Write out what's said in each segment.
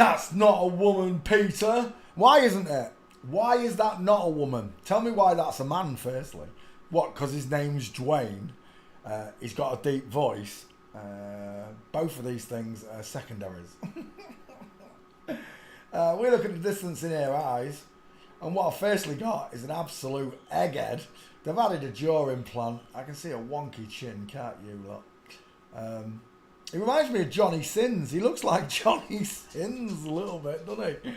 That's not a woman, Peter. Why isn't it? Why is that not a woman? Tell me why that's a man, firstly. What, because his name's Dwayne? He's got a deep voice. Both of these things are secondaries. We look at the distance in her eyes, and what I've firstly got is an absolute egghead. They've added a jaw implant. I can see a wonky chin, can't you, look? He reminds me of Johnny Sins. He looks like Johnny Sins a little bit, doesn't he?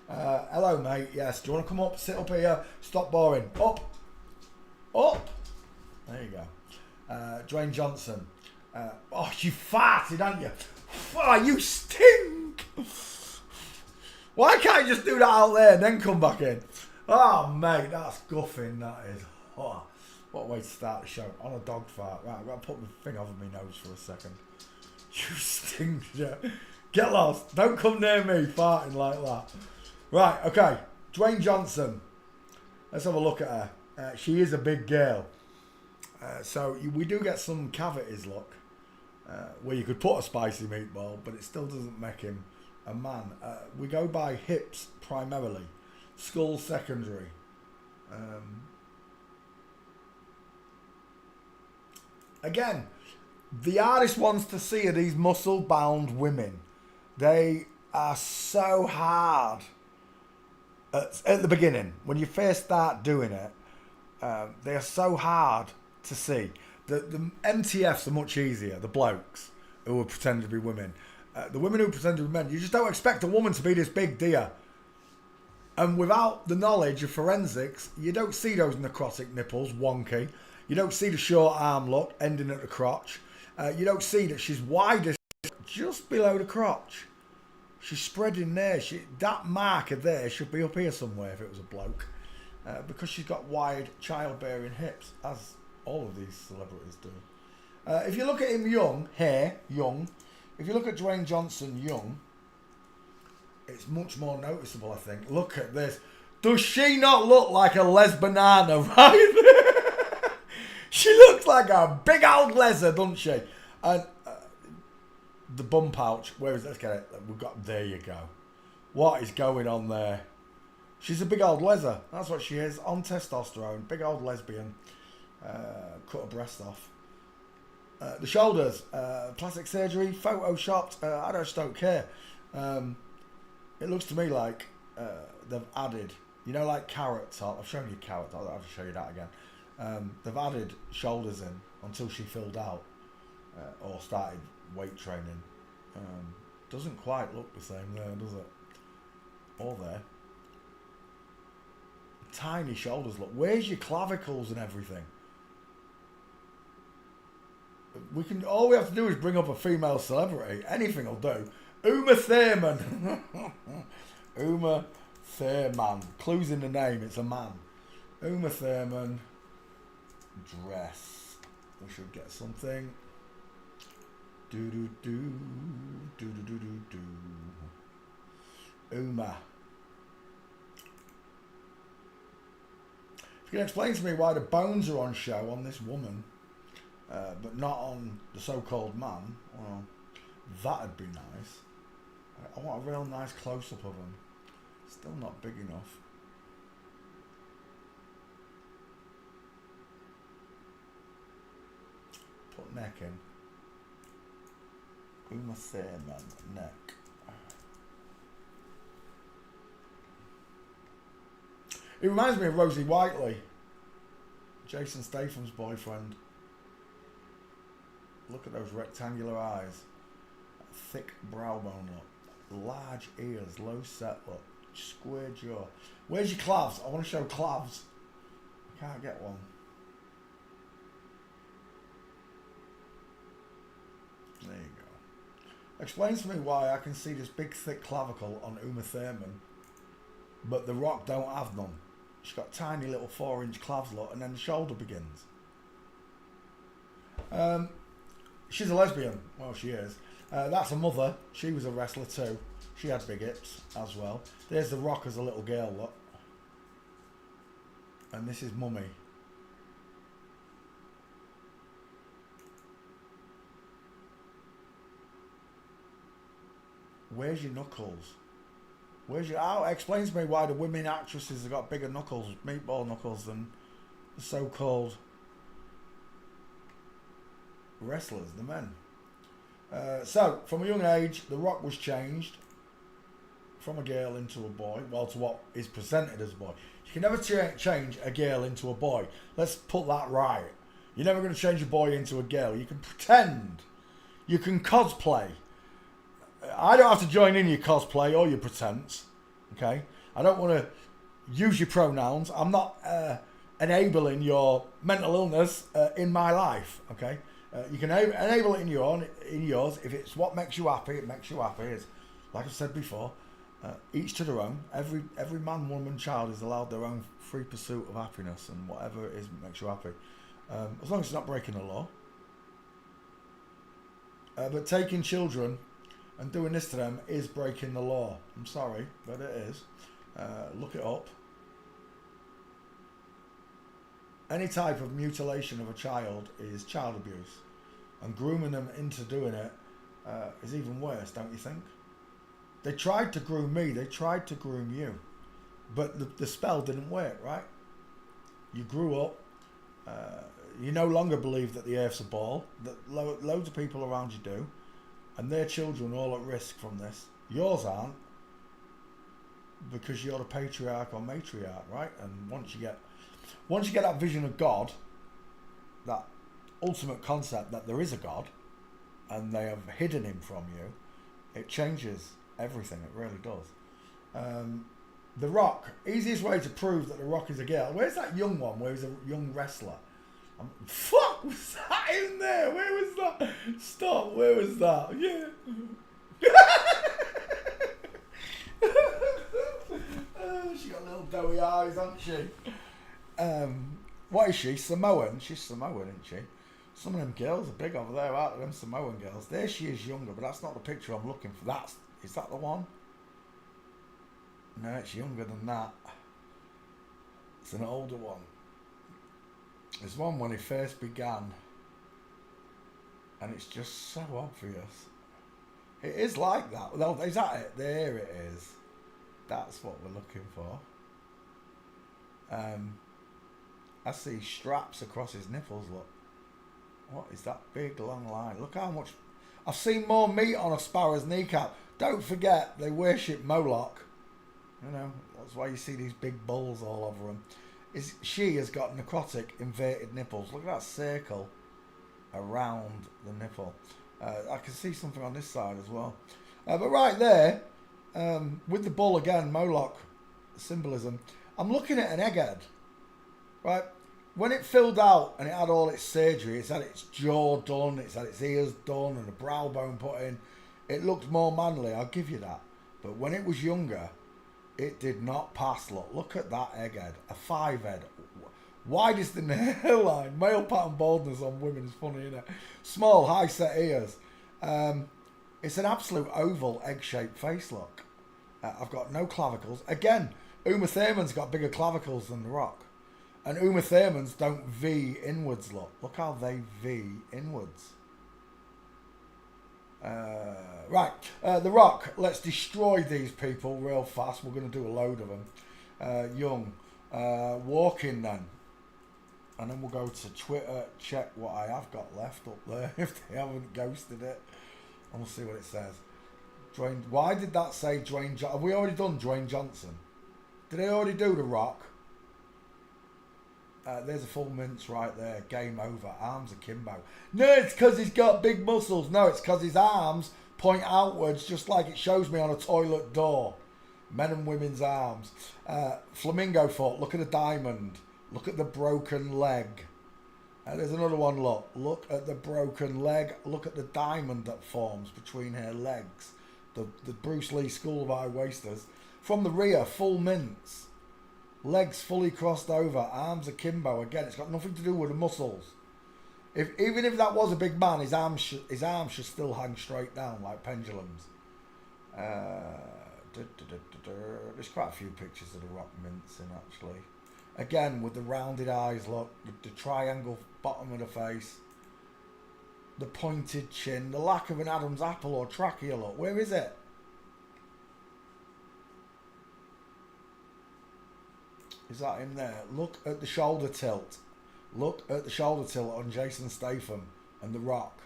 Hello, mate. Yes, do you want to come up, sit up here? Stop boring. Up. Up. There you go. Dwayne Johnson. Oh, you farted, aren't you? Oh, you stink. Why can't you just do that out there and then come back in? Oh, mate, that's guffing, that is. Oh, what a way to start the show. On a dog fart. Right, I've got to put my thing over my nose for a second. You stink, yeah. Get lost. Don't come near me farting like that. Right, okay. Dwayne Johnson. Let's have a look at her. She is a big girl. So we do get some cavities, look. Where you could put a spicy meatball, but it still doesn't make him a man. We go by hips primarily. Skull secondary. Again, the artist wants to see are these muscle-bound women. They are so hard at the beginning. When you first start doing it, they are so hard to see. The MTFs are much easier, the blokes who are pretending to be women. The women who pretend to be men, you just don't expect a woman to be this big, do you? And without the knowledge of forensics, you don't see those necrotic nipples, wonky. You don't see the short arm look, ending at the crotch. You don't see that she's widest just below the crotch. She's spreading there. That marker there should be up here somewhere if it was a bloke. Because she's got wide childbearing hips, as all of these celebrities do. If you look at him young, if you look at Dwayne Johnson young, it's much more noticeable, I think. Look at this. Does she not look like a les banana, right? She looks like a big old leather, doesn't she? And the bum pouch, where is it? Let's get it. There you go. What is going on there? She's a big old leather. That's what she is. On testosterone. Big old lesbian. Cut her breast off. The shoulders. Plastic surgery. Photoshopped. I just don't care. It looks to me like they've added, you know, like Carrot Top. I've shown you Carrot Top. I'll have to show you that again. They've added shoulders in until she filled out or started weight training. Doesn't quite look the same there, does it? Or there. Tiny shoulders, look. Where's your clavicles and everything? All we have to do is bring up a female celebrity. Anything will do. Uma Thurman. Uma Thurman. Clues in the name, it's a man. Uma Thurman. Dress. We should get something. Do do do do do do do do. Uma. If you can explain to me why the bones are on show on this woman, but not on the so-called man, well, that'd be nice. I want a real nice close-up of him. Still not big enough. Put neck in. Uma Thurman, neck. It reminds me of Rosie Whiteley, Jason Statham's boyfriend. Look at those rectangular eyes, thick brow bone look, large ears, low set look, square jaw. Where's your clavs? I want to show clavs. I can't get one. There you go. Explains to me why I can see this big thick clavicle on Uma Thurman, but The Rock don't have none. She's got tiny little 4-inch clavs, look, and then the shoulder begins. She's a lesbian. Well, she is. That's her mother. She was a wrestler too. She had big hips as well. There's The Rock as a little girl, look. And this is Mummy. Where's your knuckles? Where's your... Oh, explains to me why the women actresses have got bigger knuckles, meatball knuckles, than the so-called wrestlers, the men. So, from a young age, The Rock was changed from a girl into a boy, well, to what is presented as a boy. You can never change a girl into a boy. Let's put that right. You're never going to change a boy into a girl. You can pretend. You can cosplay. I don't have to join in your cosplay or your pretense. Okay? I don't want to use your pronouns. I'm not enabling your mental illness in my life. Okay? You can enable it in yours. If it's what makes you happy, it makes you happy. It's, like I said before, each to their own. Every man, woman, child is allowed their own free pursuit of happiness, and whatever it is makes you happy. As long as it's not breaking the law. But taking children and doing this to them is breaking the law. I'm sorry, but it is. Look it up. Any type of mutilation of a child is child abuse. And grooming them into doing it is even worse, don't you think? They tried to groom me. They tried to groom you. But the spell didn't work, right? You grew up. You no longer believe that the earth's a ball. That loads of people around you do. And their children are all at risk from this. Yours aren't. Because you're the patriarch or matriarch, right? And once you get that vision of God, that ultimate concept that there is a God, and they have hidden him from you, it changes everything. It really does. The Rock. Easiest way to prove that The Rock is a girl. Where's that young one where he's a young wrestler? Fuck, was that in there? Where was that? Stop, where was that? Yeah. She got little doughy eyes, hasn't she? What is she? Samoan? She's Samoan, isn't she? Some of them girls are big over there, aren't they? Them Samoan girls. There she is younger, but that's not the picture I'm looking for. Is that the one? No, it's younger than that. It's an older one. There's one when he first began, and it's just so obvious. It is like that. No, is that it? There it is. That's what we're looking for. I see straps across his nipples, look. What is that big long line? Look how much... I've seen more meat on a sparrow's kneecap. Don't forget, they worship Moloch. You know, that's why you see these big bulls all over them. She has got necrotic inverted nipples. Look at that circle around the nipple. I can see something on this side as well. But right there, with the bull again, Moloch symbolism, I'm looking at an egghead. Right? When it filled out and it had all its surgery, it's had its jaw done, it's had its ears done and a brow bone put in. It looked more manly, I'll give you that. But when it was younger, it did not pass. Look at that egghead. A 5-head. Widest in the hairline. Male pattern baldness on women is funny, isn't it? Small, high set ears. It's an absolute oval, egg-shaped face, look. I've got no clavicles. Again, Uma Thurman's got bigger clavicles than The Rock. And Uma Thurman's don't V inwards, look. Look how they V inwards. Right, The Rock. Let's destroy these people real fast. We're going to do a load of them. Young. Walking then. And then we'll go to Twitter, check what I have got left up there, if they haven't ghosted it. And we'll see what it says. Dwayne, why did that say Dwayne Johnson? Have we already done Dwayne Johnson? Did they already do The Rock? There's a full mince right there. Game over. Arms akimbo. No, it's because he's got big muscles. No, it's because his arms point outwards just like it shows me on a toilet door. Men and women's arms. Flamingo foot. Look at the diamond. Look at the broken leg. There's another one, look. Look at the broken leg. Look at the diamond that forms between her legs. The Bruce Lee School of High Wasters. From the rear, full mince. Legs fully crossed over. Arms akimbo. Again, it's got nothing to do with the muscles. Even if that was a big man, his arms should still hang straight down like pendulums. There's quite a few pictures of The Rock mincing, actually. Again, with the rounded eyes, look. The triangle bottom of the face. The pointed chin. The lack of an Adam's apple or trachea, look. Where is it? Is that in there? Look at the shoulder tilt. Look at the shoulder tilt on Jason Statham and The Rock.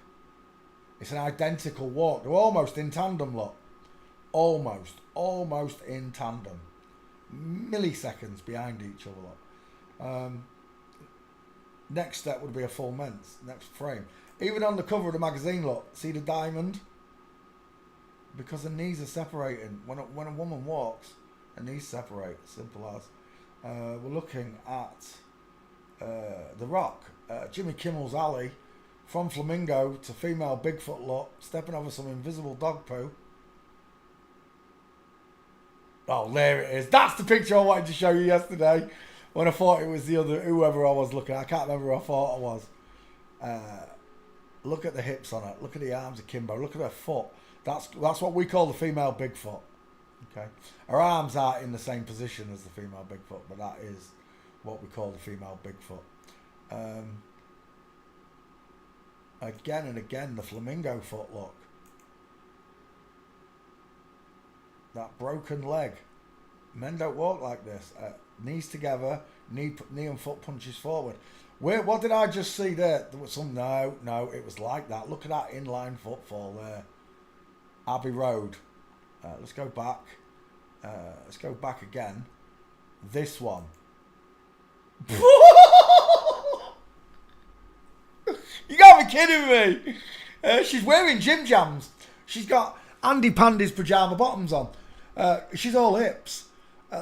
It's an identical walk. They're almost in tandem, look. Almost in tandem. Milliseconds behind each other, look. Next step would be a full men's. Next frame. Even on the cover of the magazine, look. See the diamond? Because the knees are separating. When a woman walks, her knees separate. Simple as. We're looking at The Rock. Jimmy Kimmel's Alley. From Flamingo to female Bigfoot look. Stepping over some invisible dog poo. Oh, there it is. That's the picture I wanted to show you yesterday. When I thought it was the other, whoever I was looking at. I can't remember who I thought it was. Look at the hips on it. Look at the arms of Kimbo. Look at her foot. That's what we call the female Bigfoot. Okay. Her arms aren't in the same position as the female Bigfoot, but that is what we call the female Bigfoot. Again and again, the flamingo foot look. That broken leg. Men don't walk like this. Knees together, knee and foot punches forward. What did I just see there? There was some. No, it was like that. Look at that inline footfall there. Abbey Road. Let's go back. Let's go back again. This one. You gotta be kidding me. She's wearing gym jams. She's got Andy Pandy's pajama bottoms on. She's all hips.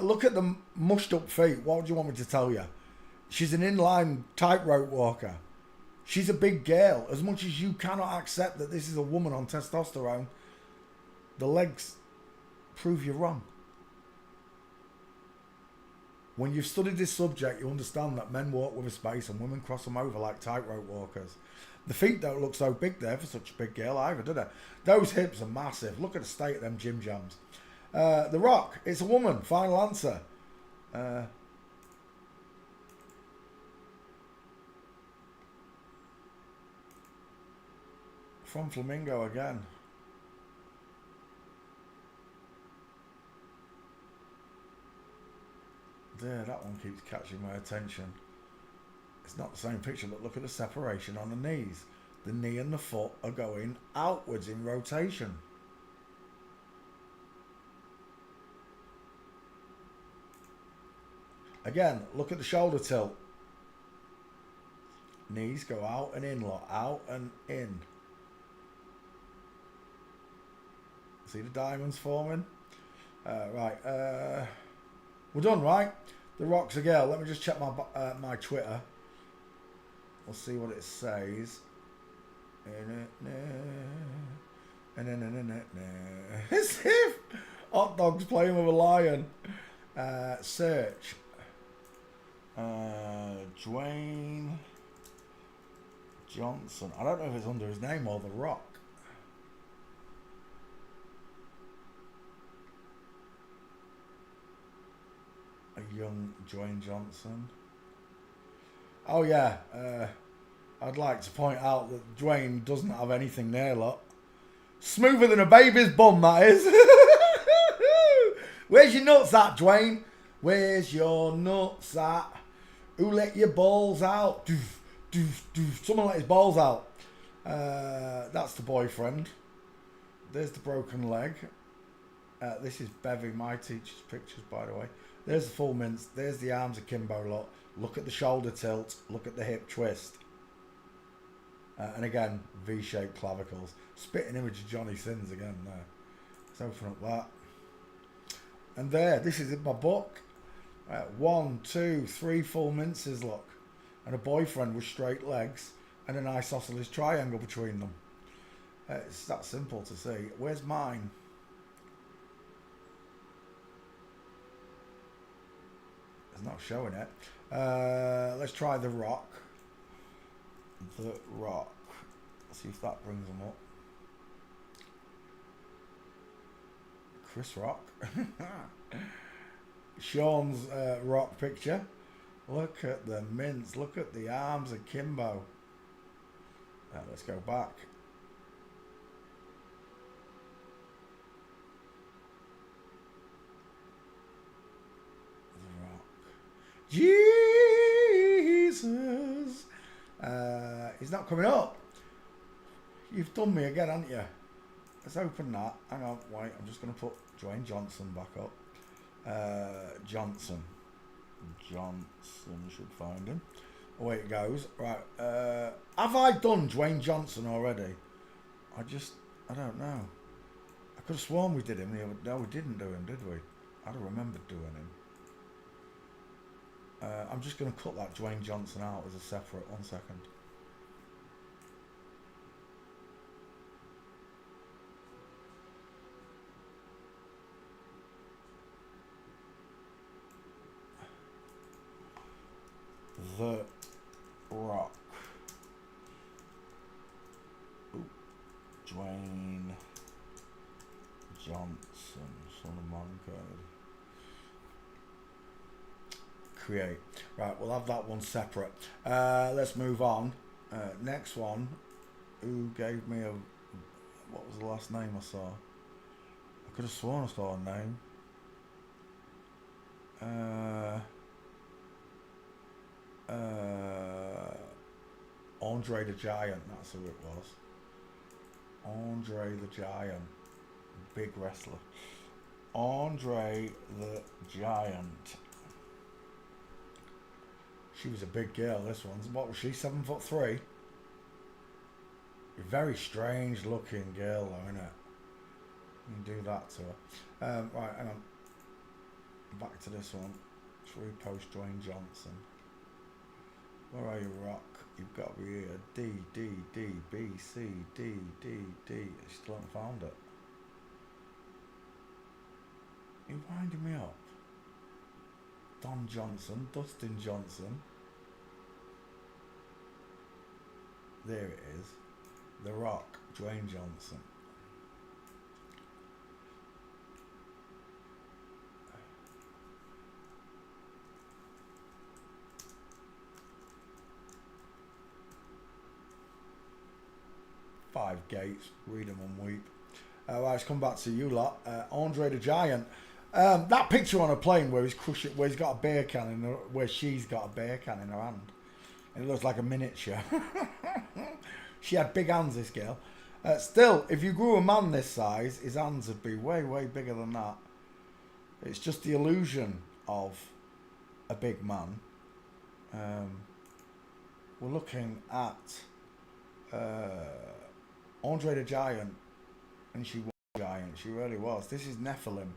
Look at the mushed up feet. What do you want me to tell you? She's an inline tightrope walker. She's a big girl. As much as you cannot accept that this is a woman on testosterone, the legs prove you wrong. When you've studied this subject, you understand that men walk with a space and women cross them over like tightrope walkers. The feet don't look so big there for such a big girl either, do they? Those hips are massive. Look at the state of them gym jams. The Rock, it's a woman. Final answer. From Flamingo again. There, that one keeps catching my attention. It's not the same picture, but look at the separation on the knees. The knee and the foot are going outwards in rotation. Again, look at the shoulder tilt. Knees go out and in, look, out and in. See the diamonds forming? Right, we're done, right? The Rock's a girl. Let me just check my Twitter. We'll see what it says. As if hot dog's playing with a lion. Search. Dwayne Johnson. I don't know if it's under his name or The Rock. A young Dwayne Johnson. Oh yeah, I'd like to point out that Dwayne doesn't have anything there, look. Smoother than a baby's bum, that is. Where's your nuts at, Dwayne? Where's your nuts at? Who let your balls out? Doof, doof, doof. Someone let his balls out. That's the boyfriend. There's the broken leg. This is Bevy, my teacher's pictures, by the way. There's the full mince. There's the arms of Kimbo lot. Look at the shoulder tilt. Look at the hip twist. And again, V-shaped clavicles. Spitting image of Johnny Sins again there. Let's open up that. And there, this is in my book. 1, 2, 3 full minces, look. And a boyfriend with straight legs and an isosceles triangle between them. It's that simple to see. Where's mine? It's not showing it. Let's try The Rock. The Rock. Let's see if that brings them up. Chris Rock. Sean's Rock picture. Look at the mince. Look at the arms of Kimbo. Let's go back. The Rock. Jesus. He's not coming up. You've done me again, haven't you? Let's open that. Hang on, wait. I'm just going to put Dwayne Johnson back up. Johnson should find him. Away it goes. Right. Have I done Dwayne Johnson already? I don't know. I could have sworn we did him. No, we didn't do him, did we? I don't remember doing him. I'm just going to cut that Dwayne Johnson out as a separate. 1 second. The Rock. Ooh. Dwayne Johnson. Son of Mankind. Create. Right, we'll have that one separate. Let's move on. Next one. Who gave me a... What was the last name I saw? I could have sworn I saw a name. Andre the Giant, that's who it was. Andre the Giant. Big wrestler. Andre the Giant. She was a big girl, this one's. What was she, 7'3"? Very strange looking girl though, isn't it? You can do that to her. Right, hang on. Back to this one. Let's repost Dwayne Johnson. Where are you, Rock? You've got to be here. D, D, D, B, C, D, D, D. I still haven't found it. You're winding me up. Don Johnson, Dustin Johnson. There it is. The Rock, Dwayne Johnson. Five Gates, read them and weep. Right, let's come back to you lot. Andre the Giant. That picture on a plane where he's crushing, where he's got a beer can in her, where she's got a beer can in her hand, and it looks like a miniature. She had big hands, this girl. Still, if you grew a man this size, his hands would be way, way bigger than that. It's just the illusion of a big man. We're looking at Andre the Giant, and she was a giant. She really was. This is Nephilim.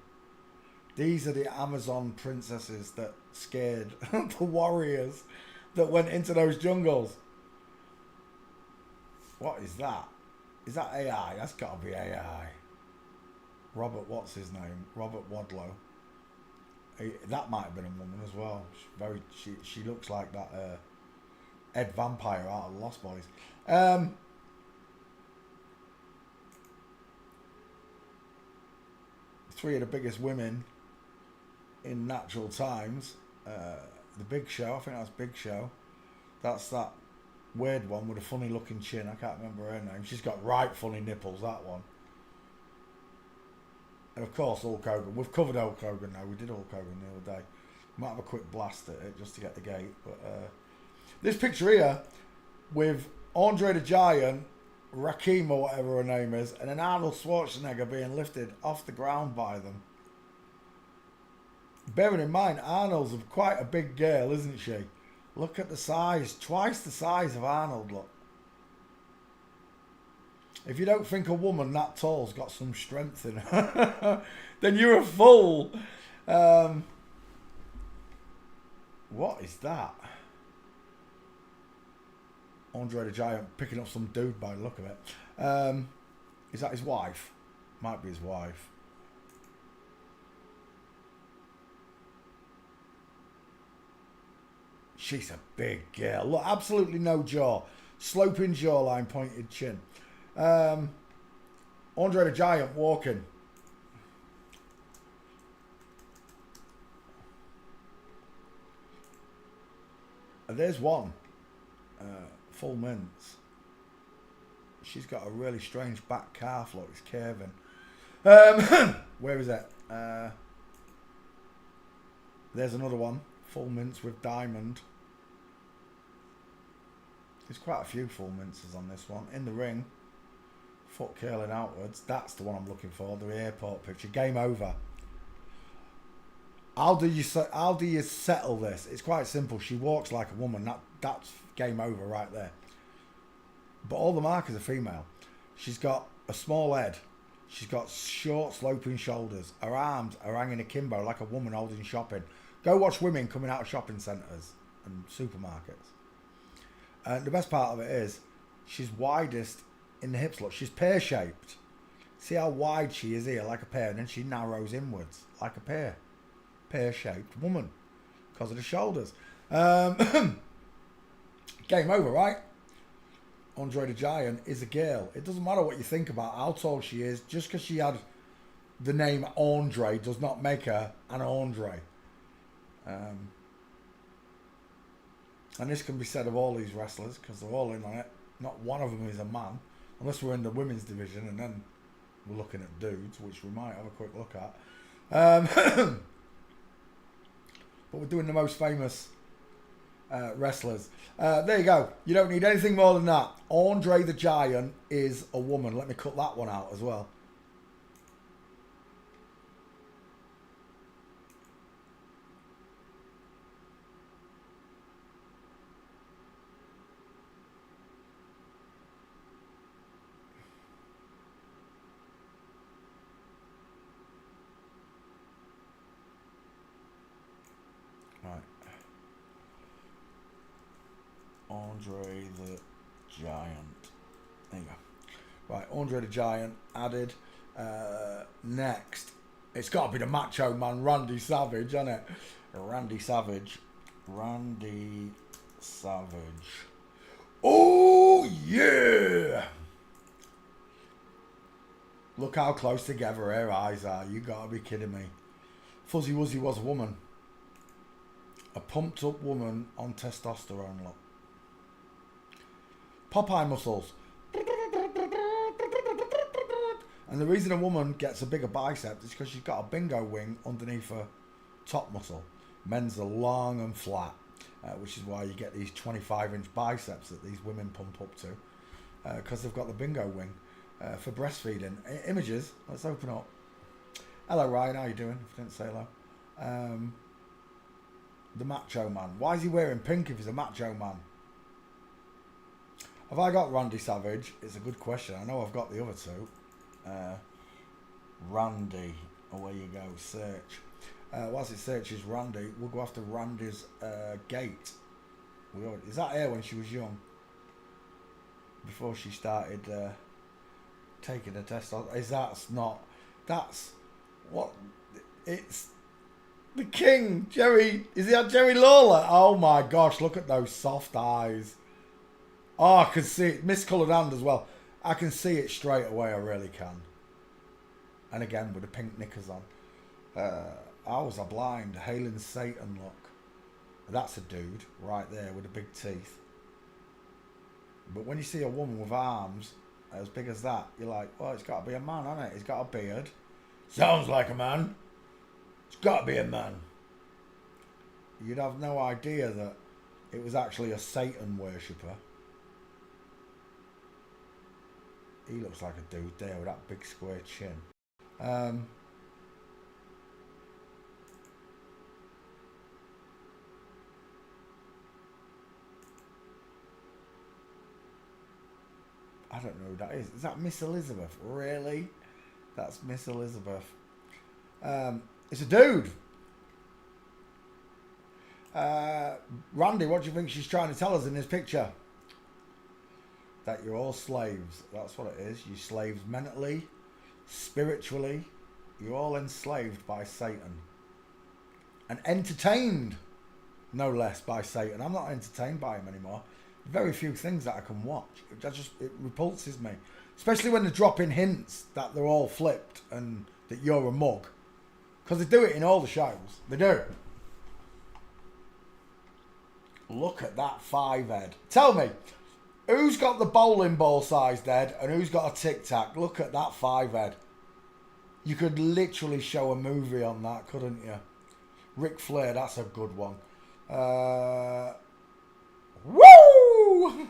These are the Amazon princesses that scared the warriors that went into those jungles. What is that? Is that AI? That's got to be AI. Robert, what's his name? Robert Wadlow. That might have been a woman as well. She looks like that Ed Vampire out of Lost Boys. Three of the biggest women in natural times. The Big Show, I think that's Big Show. That's that weird one with a funny looking chin. I can't remember her name. She's got right funny nipples, that one. And of course Hulk Hogan. We've covered Hulk Hogan now. We did Hulk Hogan the other day. Might have a quick blast at it just to get the gate. But this picture here with Andre the Giant, Rakim or whatever her name is, and then Arnold Schwarzenegger being lifted off the ground by them. Bearing in mind, Arnold's quite a big girl, isn't she? Look at the size. Twice the size of Arnold, look. If you don't think a woman that tall's got some strength in her, then you're a fool. What is that? Andre the Giant picking up some dude by the look of it. Is that his wife? Might be his wife. She's a big girl. Look, absolutely no jaw. Sloping jawline, pointed chin. Andre the Giant walking. And there's one. Full mints. She's got a really strange back calf, look, it's curving. Where is that? There's another one. Full mince with diamond. There's quite a few full minces on this one. In the ring. Foot curling outwards. That's the one I'm looking for. The airport picture. Game over. How do you settle this? It's quite simple. She walks like a woman. That's game over right there. But all the markers are female. She's got a small head. She's got short sloping shoulders. Her arms are hanging akimbo like a woman holding shopping. Go watch women coming out of shopping centres and supermarkets. And the best part of it is she's widest in the hips. Look, she's pear-shaped. See how wide she is here, like a pear, and then she narrows inwards like a pear. Pear-shaped woman because of the shoulders. Game over, right? Andre the Giant is a girl. It doesn't matter what you think about how tall she is. Just because she had the name Andre does not make her an Andre. And this can be said of all these wrestlers because they're all in on it. Not one of them is a man, unless we're in the women's division, and then we're looking at dudes, which we might have a quick look at. But we're doing the most famous wrestlers. There you go. You don't need anything more than that. Andre the Giant is a woman. Let me cut that one out as well. Andre the Giant. There you go. Right, Andre the Giant added. Next, it's got to be the Macho Man, Randy Savage, isn't it? Randy Savage. Randy Savage. Oh, yeah! Look how close together her eyes are. You got to be kidding me. Fuzzy Wuzzy was a woman. A pumped up woman on testosterone, look. Popeye muscles. And the reason a woman gets a bigger bicep is because she's got a bingo wing underneath her top muscle. Men's are long and flat, which is why you get these 25-inch biceps that these women pump up to, because they've got the bingo wing for breastfeeding. Images, let's open up. Hello Ryan, how you doing? If I didn't say hello. The Macho Man. Why is he wearing pink if he's a Macho Man? Have I got Randy Savage? It's a good question. I know I've got the other two. Randy. Away you go. Search. Whilst it searches Randy, we'll go after Randy's gait. Is that her when she was young? Before she started taking the test? That's what? It's the King. Jerry. Is he Jerry Lawler? Oh my gosh, look at those soft eyes. Oh, I can see it. Miscoloured hand as well. I can see it straight away. I really can. And again, with the pink knickers on. I was a blind. Hailing Satan, look. That's a dude right there with the big teeth. But when you see a woman with arms as big as that, you're like, well, it's got to be a man, hasn't it? He's got a beard. Sounds like a man. It's got to be a man. You'd have no idea that it was actually a Satan worshipper. He looks like a dude there with that big square chin. I don't know who that is. Is that Miss Elizabeth? Really? That's Miss Elizabeth. It's a dude. Randy, what do you think she's trying to tell us in this picture? That you're all slaves. That's what it is. You're slaves mentally, spiritually. You're all enslaved by Satan. And entertained, no less, by Satan. I'm not entertained by him anymore. Very few things that I can watch. It repulses me. Especially when they drop in hints that they're all flipped and that you're a mug. Because they do it in all the shows. They do. Look at that 5-head. Tell me, who's got the bowling ball sized head and who's got a tic tac? Look at that 5-head. You could literally show a movie on that, couldn't you? Ric Flair, that's a good one. Woo!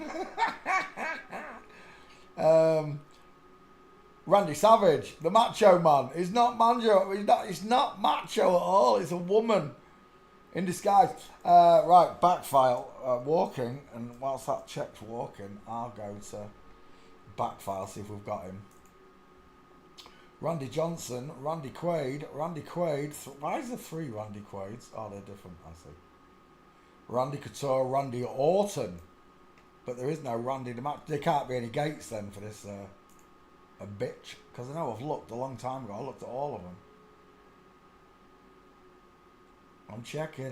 Randy Savage, the Macho Man. He's not macho. He's not macho at all. He's a woman in disguise. Right, back file. Walking, and whilst that checks walking, I'll go to back file, see if we've got him. Randy Johnson, Randy Quaid. Why is there 3 Randy Quaids? Oh, they're different, I see. Randy Couture, Randy Orton. But there is no Randy the Match. There can't be any gates then for this a bitch. Because I know I've looked a long time ago. I looked at all of them. I'm checking.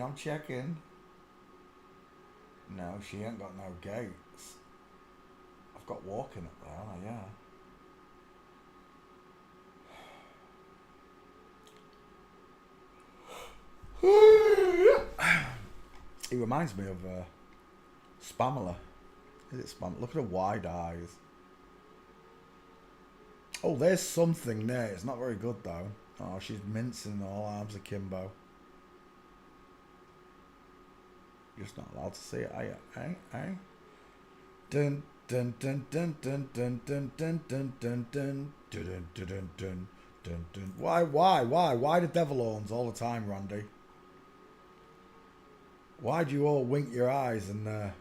No, she ain't got no gates. I've got walking up there, haven't I? Yeah. He reminds me of Spamela. Is it Spam? Look at her wide eyes. Oh, there's something there. It's not very good though. Oh, she's mincing all arms akimbo. You're just not allowed to see it, are you? Eh? Dun dun dun dun dun dun dun dun dun dun dun dun dun dun dun dun. Why the devil horns all the time, Randy? Why do you all wink your eyes and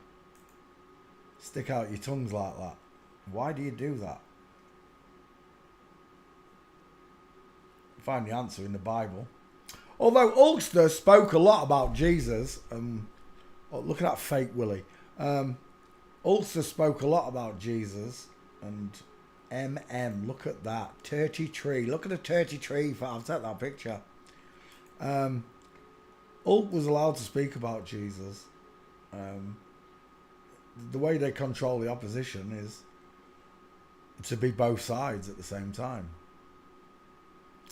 stick out your tongues like that? Why do you do that? Find the answer in the Bible. Although Ulster spoke a lot about Jesus. Oh, look at that fake Willie. Ulster spoke a lot about Jesus. And look at that. Turkey tree. Look at the turkey tree. I'll take that picture. Ulk was allowed to speak about Jesus. The way they control the opposition is to be both sides at the same time.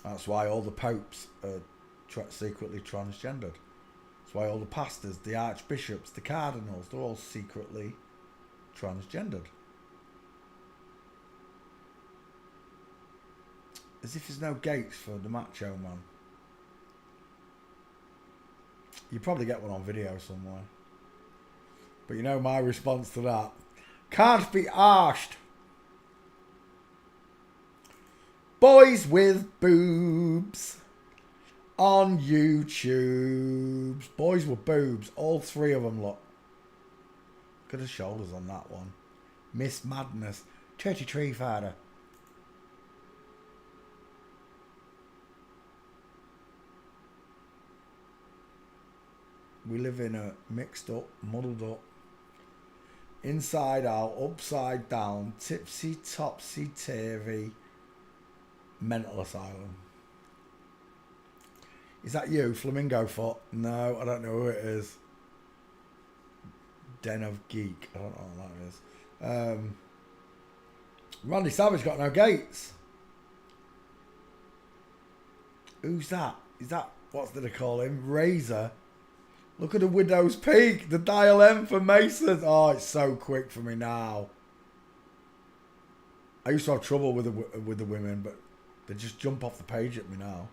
That's why all the popes are secretly transgendered. That's why all the pastors, the archbishops, the cardinals, they're all secretly transgendered. As if there's no gates for the Macho Man. You probably get one on video somewhere. But you know my response to that. Can't be arsed. Boys with boobs on YouTube. Boys with boobs. All 3 of them, look. Look at the shoulders on that one. Miss Madness. Churchy Tree Father. We live in a mixed up, muddled up, inside out, upside down, tipsy, topsy, turvy mental asylum. Is that you, Flamingo Foot? No, I don't know who it is. Den of Geek. I don't know what that is. Randy Savage got no gates. Who's that? Is that, what did they call him? Razor. Look at the Widow's Peak. The dial M for Mason. Oh, it's so quick for me now. I used to have trouble with the women, but they just jump off the page at me now.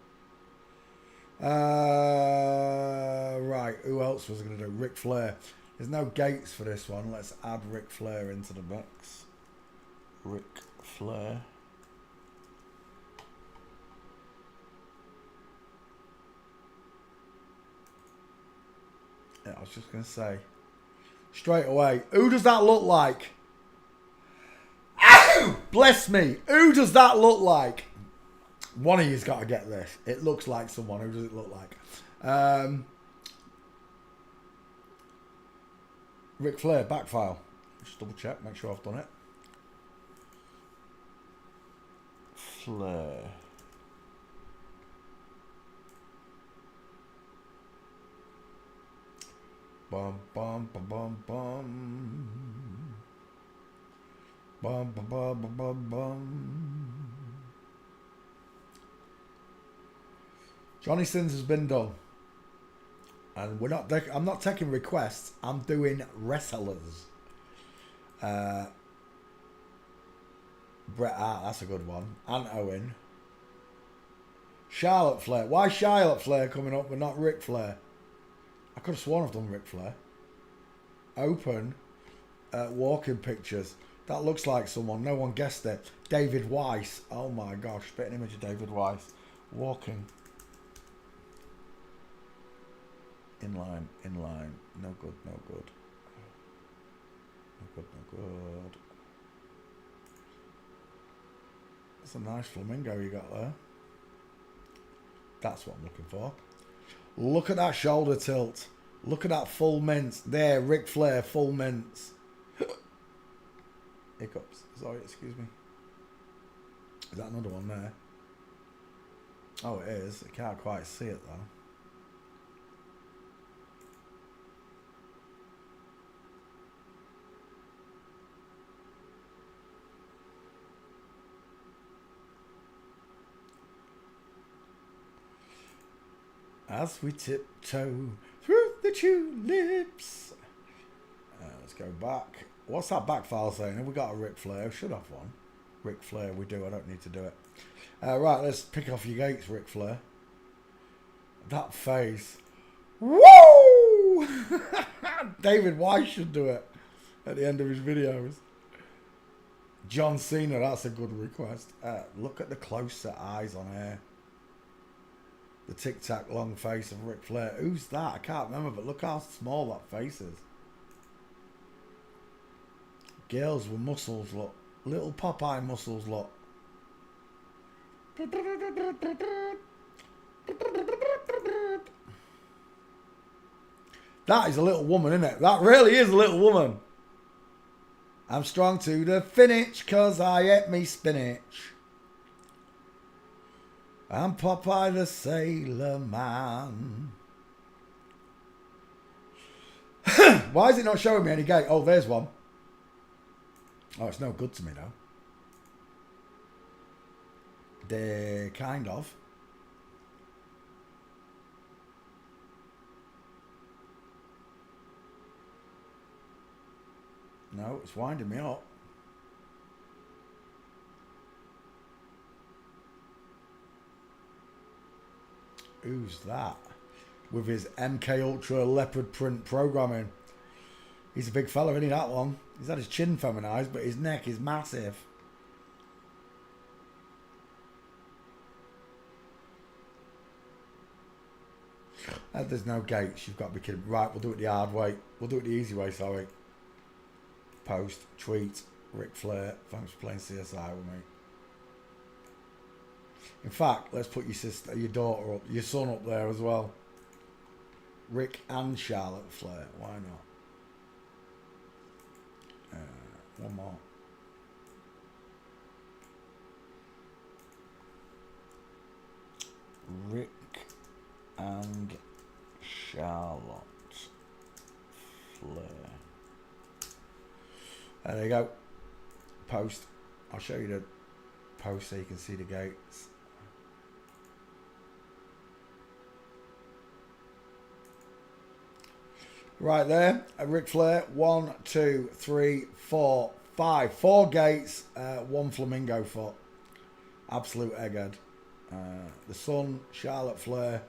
Right, who else was I going to do? Ric Flair. There's no gates for this one. Let's add Ric Flair into the mix. Ric Flair. Yeah, I was just going to say. Straight away. Who does that look like? Ow! Bless me. Who does that look like? One of you's got to get this. It looks like someone. Who does it look like? Ric Flair, back file. Just double check, make sure I've done it. Flair. Bum bum bum bum bum. Bum bum bum bum bum bum. Johnny Sins has been done. And we're not. I'm not taking requests. I'm doing wrestlers. Bret Hart, that's a good one. Ant Owen. Charlotte Flair. Why Charlotte Flair coming up but not Ric Flair? I could have sworn I've done Ric Flair. Open walking pictures. That looks like someone. No one guessed it. David Weiss. Oh my gosh. Spit an image of David Weiss. Walking. Inline. No good, no good. No good, no good. That's a nice flamingo you got there. That's what I'm looking for. Look at that shoulder tilt. Look at that full mince. There, Ric Flair, full mince. Hiccups. Sorry, excuse me. Is that another one there? Oh, it is. I can't quite see it though. As we tiptoe through the tulips. Let's go back. What's that back file saying? Have we got a Ric Flair? Should have one. Ric Flair, we do. I don't need to do it. Right, let's pick off your gates, Ric Flair. That face. Woo! David Weiss should do it at the end of his videos. John Cena, that's a good request. Look at the closer eyes on here. The tic-tac long face of Ric Flair. Who's that? I can't remember, but look how small that face is. Girls with muscles, look. Little Popeye muscles, look. That is a little woman, isn't it? That really is a little woman. I'm strong to the finish, 'cause I ate me spinach. I'm Popeye the Sailor Man. Why is it not showing me any gate? Oh, there's one. Oh, it's no good to me, though. They're kind of. No, it's winding me up. Who's that? With his MK Ultra leopard print programming. He's a big fella, isn't he, that one? He's had his chin feminized, but his neck is massive. There's no gates. You've got to be kidding. Right, we'll do it the hard way. We'll do it the easy way, sorry. Post, tweet, Ric Flair. Thanks for playing CSI with me. In fact, let's put your sister, your daughter up, your son up there as well. Rick and Charlotte Flair. Why not? One more. Rick and Charlotte Flair. There you go. Post. I'll show you the post so you can see the gates. Right there, Ric Flair. 1, 2, 3, 4, 5. 4 gates, 1 flamingo foot. Absolute egghead. The son, Charlotte Flair.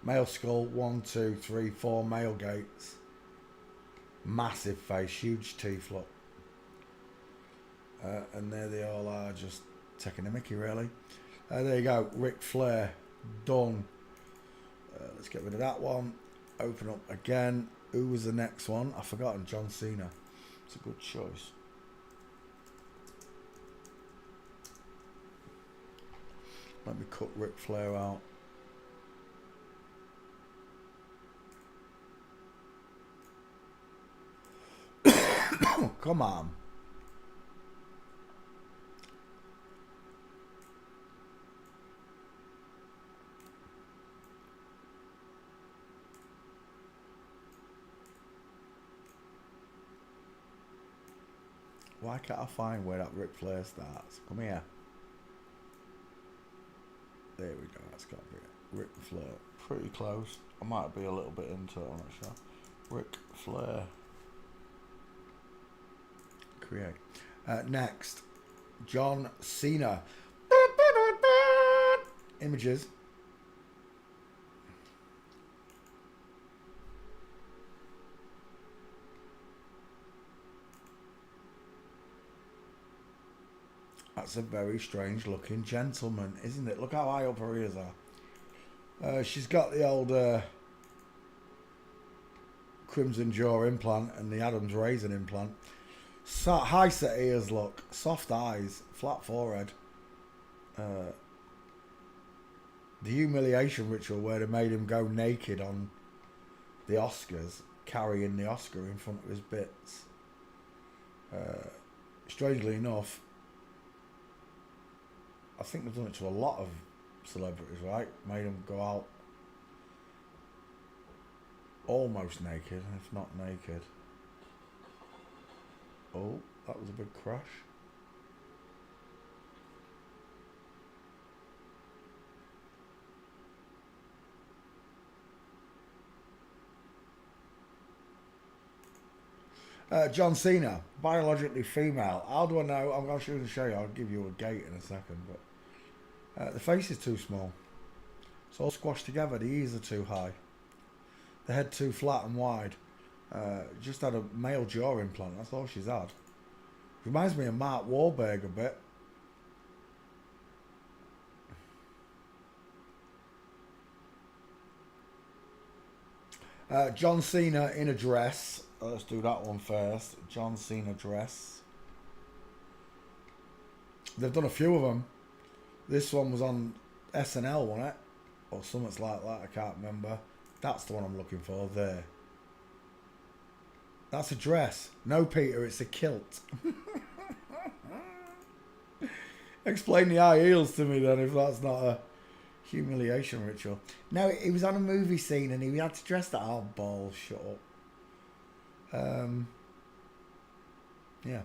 Male skull, 1, 2, 3, 4 male gates. Massive face, huge teeth, look. And there they all are, just taking a mickey, really. There you go, Ric Flair, done. Let's get rid of that one. Open up again. Who was the next one? I've forgotten. John Cena. It's a good choice. Let me cut Ric Flair out. Come on. Why can't I find where that Ric Flair starts? Come here. There we go. That's got to be it. Ric Flair. Pretty close. I might be a little bit into it. I'm not sure. Ric Flair. Create. Next. John Cena. Images. That's a very strange looking gentleman, isn't it? Look how high up her ears are. She's got the old Crimson Jaw implant and the Adam's Raisin implant. So, high set ears, look. Soft eyes. Flat forehead. The humiliation ritual where they made him go naked on the Oscars, carrying the Oscar in front of his bits. Strangely enough, I think they've done it to a lot of celebrities, right? Made them go out almost naked, if not naked. Oh, that was a big crash. John Cena, biologically female. How do I know? I'm going to show you. I'll give you a gate in a second. But the face is too small. It's all squashed together. The ears are too high. The head too flat and wide. Just had a male jaw implant. That's all she's had. Reminds me of Mark Wahlberg a bit. John Cena in a dress. Let's do that one first. John Cena dress. They've done a few of them. This one was on SNL, wasn't it? Or something like that. I can't remember. That's the one I'm looking for. There. That's a dress. No, Peter, it's a kilt. Explain the high heels to me then, if that's not a humiliation ritual. No, he was on a movie scene and he had to dress that. Oh, balls, shut up. Yeah.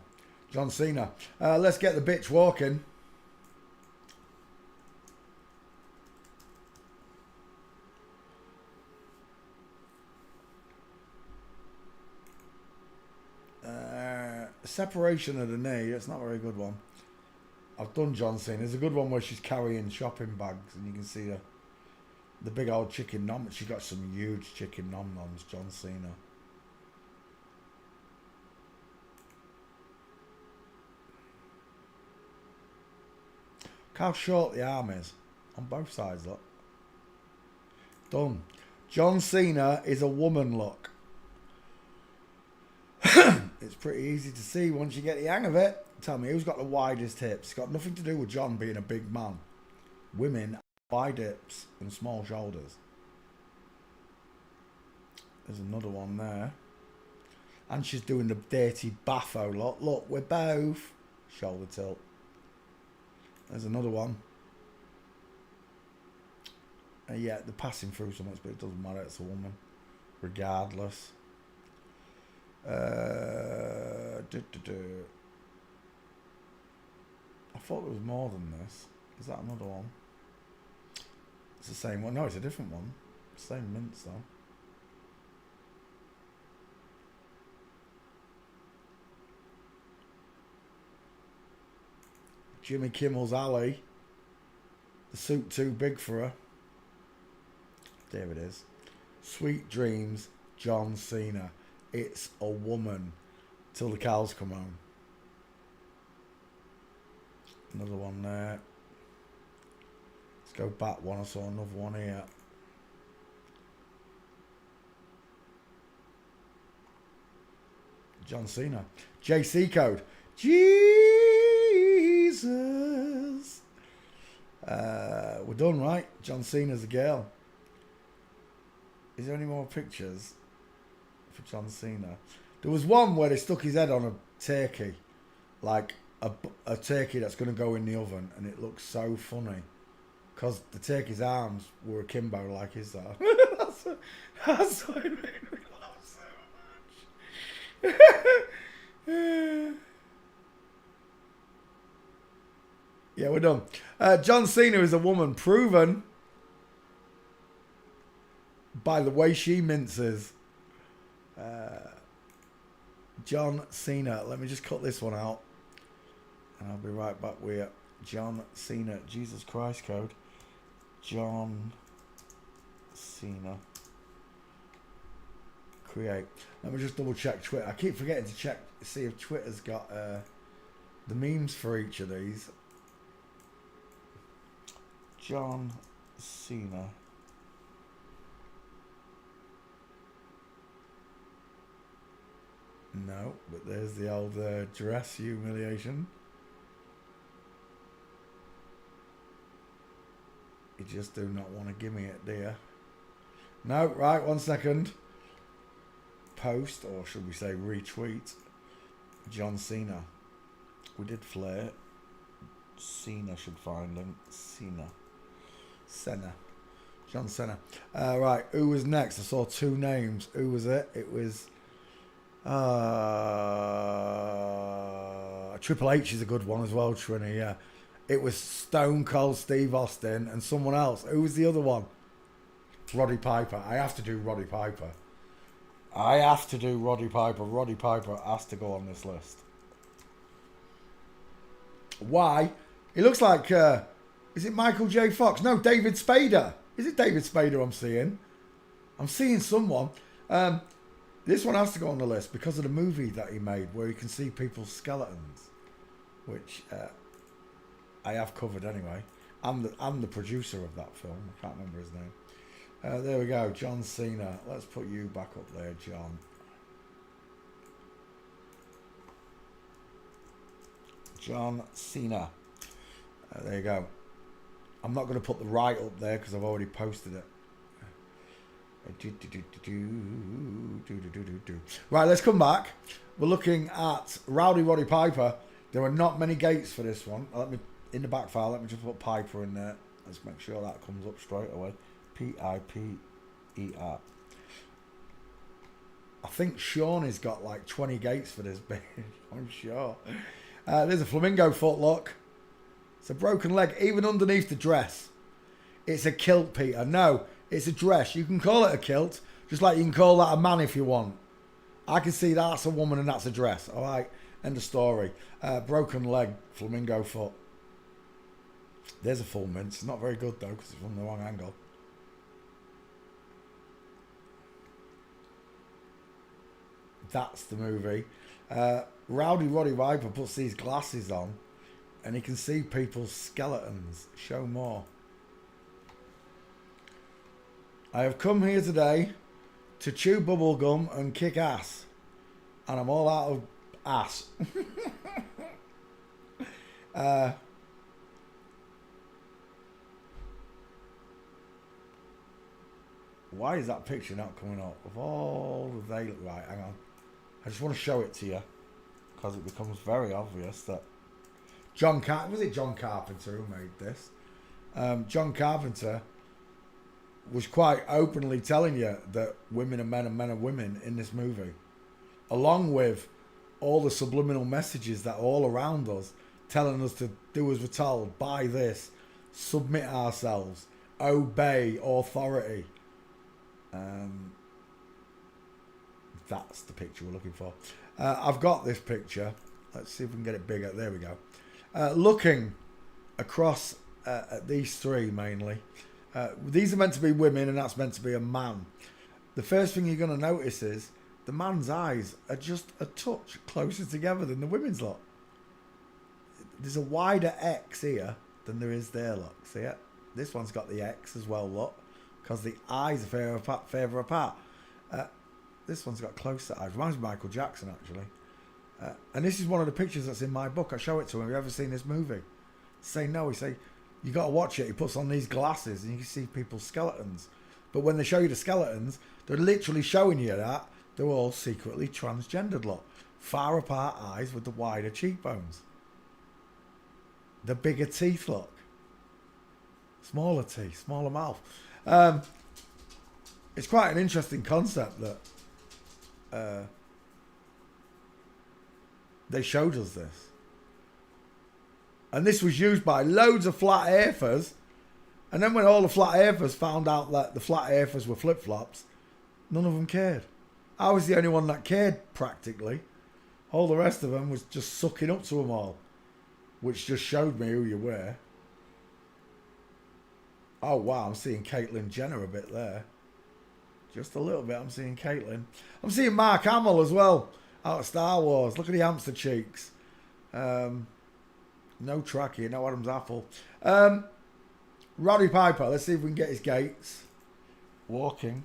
John Cena. Let's get the bitch walking. Separation of the knee. It's not a very good one. I've done John Cena. There's a good one where she's carrying shopping bags and you can see the big old chicken nom. She got some huge chicken nom noms. John Cena. Look how short the arm is on both sides. Look. Done. John Cena is a woman look. It's pretty easy to see once you get the hang of it. Tell me, who's got the widest hips? It's got nothing to do with John being a big man. Women, wide hips and small shoulders. There's another one there. And she's doing the dirty baffo look. Look, we're both. Shoulder tilt. There's another one. Yeah, they're passing through so much, but it doesn't matter. It's a woman. Regardless. I thought there was more than this. Is that another one? It's the same one. No, it's a different one. Same mints though. Jimmy Kimmel's Ali. The suit too big for her. There it is. Sweet Dreams, John Cena. It's a woman till the cows come home. Another one there. Let's go back one. I saw another one here. John Cena. JC code. Jesus. We're done, right? John Cena's a girl. Is there any more pictures for John Cena? There was one where they stuck his head on a turkey, like a turkey that's going to go in the oven, and it looks so funny because the turkey's arms were akimbo like his are. That's what it made me laugh so much. Yeah, we're done. John Cena is a woman proven by the way she minces. John Cena. Let me just cut this one out. And I'll be right back with John Cena. Jesus Christ code. John Cena. Create. Let me just double check Twitter. I keep forgetting to check, see if Twitter's got the memes for each of these. John Cena. No, but there's the old dress humiliation. You just do not want to give me it, do you? No, right, 1 second. Post, or should we say retweet, John Cena. We did flare. Cena should find him. Senna. John Cena. Right, who was next? I saw 2 names. Who was it? It was... Triple H is a good one as well, Trini, yeah. It was Stone Cold Steve Austin and someone else. Who was the other one? Roddy Piper. I have to do Roddy Piper. Roddy Piper has to go on this list. Why? It looks like... is it Michael J. Fox? No, David Spader. Is it David Spader I'm seeing? I'm seeing someone. This one has to go on the list because of the movie that he made where you can see people's skeletons, which I have covered anyway. I'm the producer of that film. I can't remember his name. There we go, John Cena. Let's put you back up there, John. John Cena. There you go. I'm not going to put the right up there because I've already posted it. Right, let's come back. We're looking at Rowdy Roddy Piper. There are not many gates for this one. Let me in the back file. Let me just put Piper in there. Let's make sure that comes up straight away. Piper. I think Sean has got like 20 gates for this bit. I'm sure. There's a flamingo foot look. It's a broken leg, even underneath the dress. It's a kilt, Peter. No, it's a dress. You can call it a kilt, just like you can call that a man if you want. I can see that's a woman and that's a dress. All right, end of story. Broken leg, flamingo foot. There's a full mince. Not very good, though, because it's from the wrong angle. That's the movie. Rowdy Roddy Piper puts these glasses on and he can see people's skeletons. Show more. I have come here today to chew bubble gum and kick ass. And I'm all out of ass. Why is that picture not coming up? Of all the they look right, hang on. I just want to show it to you because it becomes very obvious that was it John Carpenter who made this? John Carpenter was quite openly telling you that women are men and men are women in this movie, along with all the subliminal messages that are all around us, telling us to do as we're told, buy this, submit ourselves, obey authority. That's the picture we're looking for. I've got this picture. Let's see if we can get it bigger. There we go. Looking across at these three mainly. These are meant to be women and that's meant to be a man. The first thing you're going to notice is the man's eyes are just a touch closer together than the women's lot. There's a wider X here than there is there, look. See it? This one's got the X as well, look. Because the eyes are further apart. This one's got closer eyes. Reminds me of Michael Jackson, actually. And this is one of the pictures that's in my book. I show it to him. Have you ever seen this movie? Say no. He say, you got to watch it. He puts on these glasses and you can see people's skeletons. But when they show you the skeletons, they're literally showing you that they're all secretly transgendered lot. Far apart eyes with the wider cheekbones. The bigger teeth, look. Smaller teeth, smaller mouth. It's quite an interesting concept that they showed us this. And this was used by loads of flat earthers. And then when all the flat earthers found out that the flat earthers were flip-flops, none of them cared. I was the only one that cared, practically. All the rest of them was just sucking up to them all. Which just showed me who you were. Oh, wow, I'm seeing Caitlyn Jenner a bit there. Just a little bit, I'm seeing Caitlyn. I'm seeing Mark Hamill as well, out of Star Wars. Look at the hamster cheeks. No Trekkie, no Adam's apple. Roddy Piper. Let's see if we can get his gates. Walking.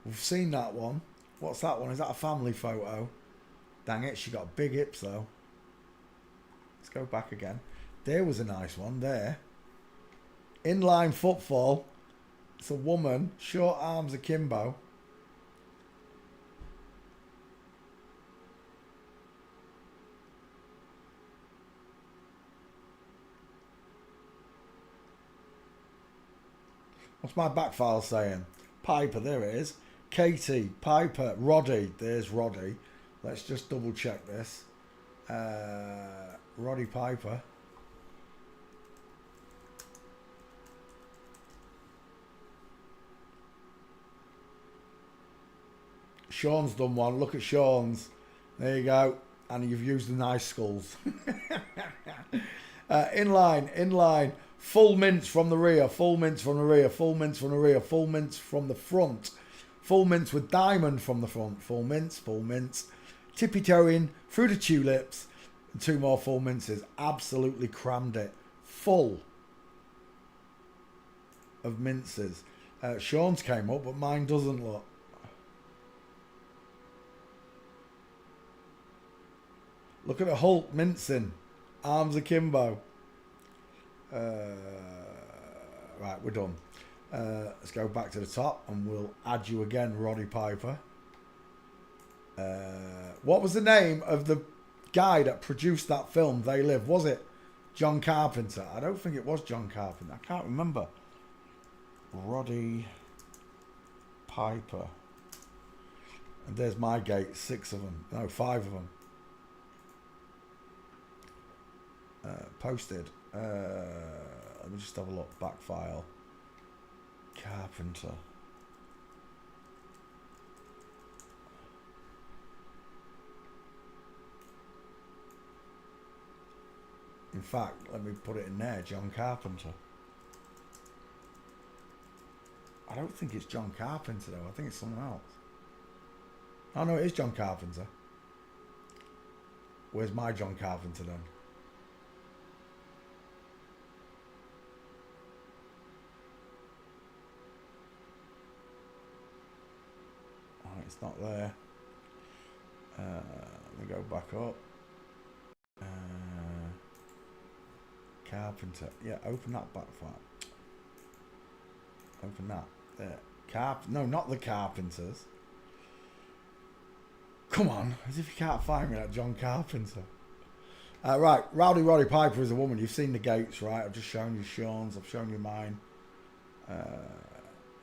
We've seen that one. What's that one? Is that a family photo? Dang it, she got big hips though. Let's go back again. There was a nice one there. Inline footfall. It's a woman, short arms akimbo. What's my back file saying? Piper, there it is. Katie, Piper, Roddy. There's Roddy. Let's just double check this. Roddy Piper. Sean's done one. Look at Sean's. There you go. And you've used the nice skulls. Inline. Full mints from the rear. Full mints from the rear. Full mints from the rear. Full mints from the front. Full mints with diamond from the front. Full mints. Full mints. Tippy toe in through the tulips. And 2 more full minces. Absolutely crammed it. Full of minces. Sean's came up, but mine doesn't look. Look at the Hulk mincing. Arms akimbo. Right, we're done. Let's go back to the top and we'll add you again, Roddy Piper. What was the name of the guy that produced that film, They Live? Was it John Carpenter? I don't think it was John Carpenter. I can't remember. Roddy Piper. And there's my gate, 6 of them. No, 5 of them. Posted. Let me just have a look. Back file. Carpenter. In fact, let me put it in there. John Carpenter. I don't think it's John Carpenter though. I think it's someone else. Oh no, it is John Carpenter. Where's my John Carpenter then? It's not there. Let me go back up. Carpenter. Yeah, open that back file. Open that. There. No, not the Carpenters. Come on. As if you can't find me that John Carpenter. Right. Roddy Piper is a woman. You've seen the gates, right? I've just shown you Sean's. I've shown you mine.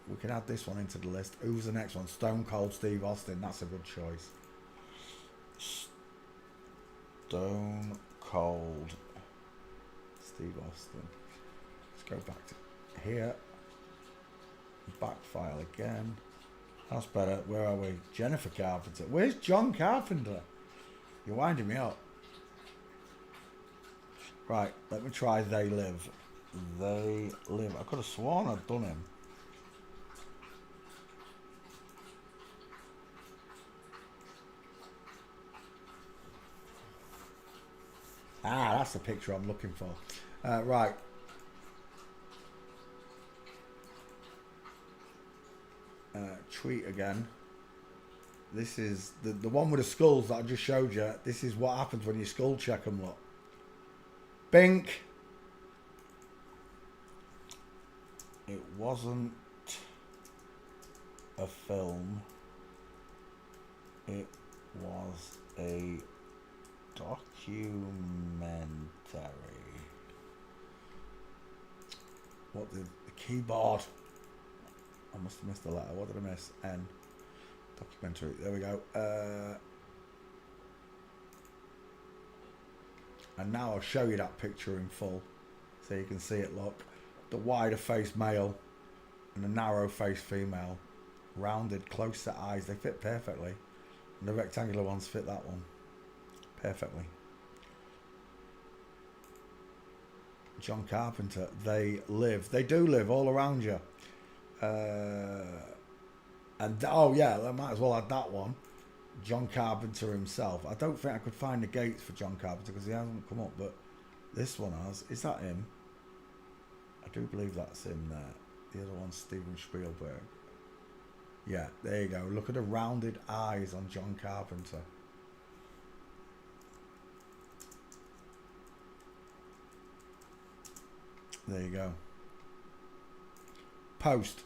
We can add this one into the list. Who's the next one? Stone Cold Steve Austin. That's a good choice. Stone Cold Steve Austin. Let's go back to here. Back file again. That's better. Where are we? Jennifer Carpenter. Where's John Carpenter? You're winding me up. Right, let me try They Live. They Live. I could have sworn I'd done him. Ah, that's the picture I'm looking for. Right. Tweet again. This is the one with the skulls that I just showed you. This is what happens when you skull check them, look. Bink. It wasn't a film. It was a documentary. What did the keyboard? I must have missed the letter. What did I miss? N. Documentary. There we go. And now I'll show you that picture in full, so you can see it. Look, the wider faced male and the narrow faced female, rounded, close set eyes. They fit perfectly, and the rectangular ones fit that one perfectly. John Carpenter. They live. They do live all around you. And oh yeah, I might as well add that one. John Carpenter himself. I don't think I could find the gates for John Carpenter because he hasn't come up, but this one has. Is that him? I do believe that's him there. The other one's Steven Spielberg. Yeah, there you go. Look at the rounded eyes on John Carpenter. There you go. Post.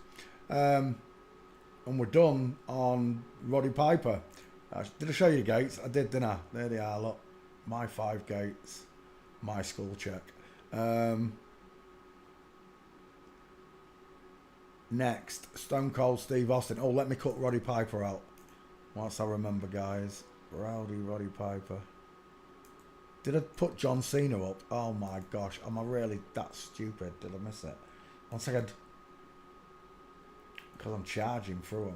And we're done on Roddy Piper. Did I show you gates? I did, didn't I? There they are, look. My 5 gates. My skull check. Next, Stone Cold Steve Austin. Oh, let me cut Roddy Piper out. Whilst I remember, guys. Roddy Piper. Did I put John Cena up? Oh my gosh. Am I really that stupid? Did I miss it? 1 second. Because I'm charging through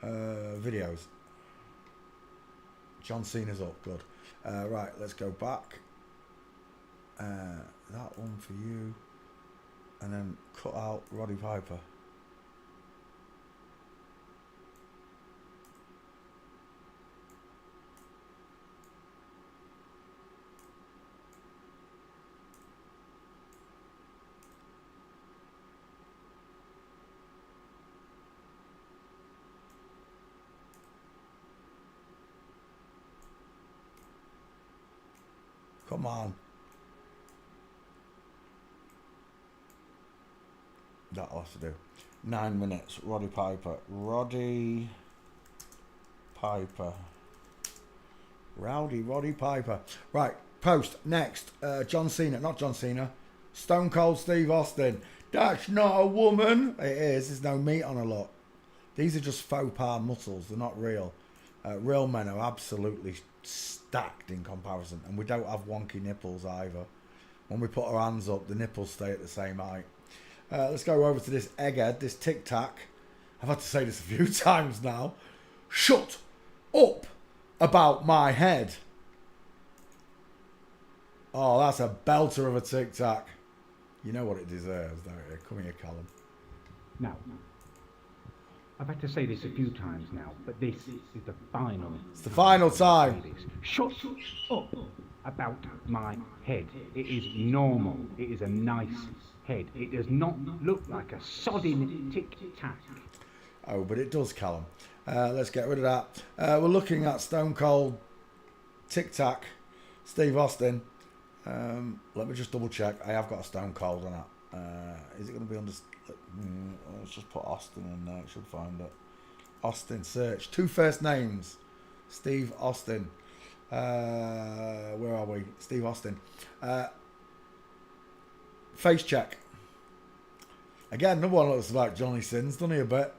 them. Videos. John Cena's up. Good. Right, let's go back. That one for you. And then cut out Roddy Piper. Come on. That'll have to do. 9 minutes. Roddy Piper. Roddy Piper. Roddy Piper. Right. Post. Next. John Cena. Not John Cena. Stone Cold Steve Austin. That's not a woman. It is. There's no meat on a lot. These are just faux pas muscles. They're not real. Real men are absolutely stacked in comparison. And we don't have wonky nipples either. When we put our hands up, the nipples stay at the same height. Let's go over to this egghead, this Tic Tac. I've had to say this a few times now. Shut up about my head. Oh, that's a belter of a Tic Tac. You know what it deserves, don't you? Come here, Callum. Now, I've had to say this a few times now, but this is the final. It's the final time. Shut up about my head. It is normal. It is a nice head. It does not look like a sodding Tic Tac. Oh, but it does, Callum. Let's get rid of that. We're looking at Stone Cold Tic Tac Steve Austin. Let me just double check. I have got a Stone Cold on that. Is it going to be under... let's just put Austin in there. It should find it. Austin search. 2 first names. Steve Austin. Where are we? Steve Austin. Face check. Again, another one looks like Johnny Sins, doesn't he, a bit?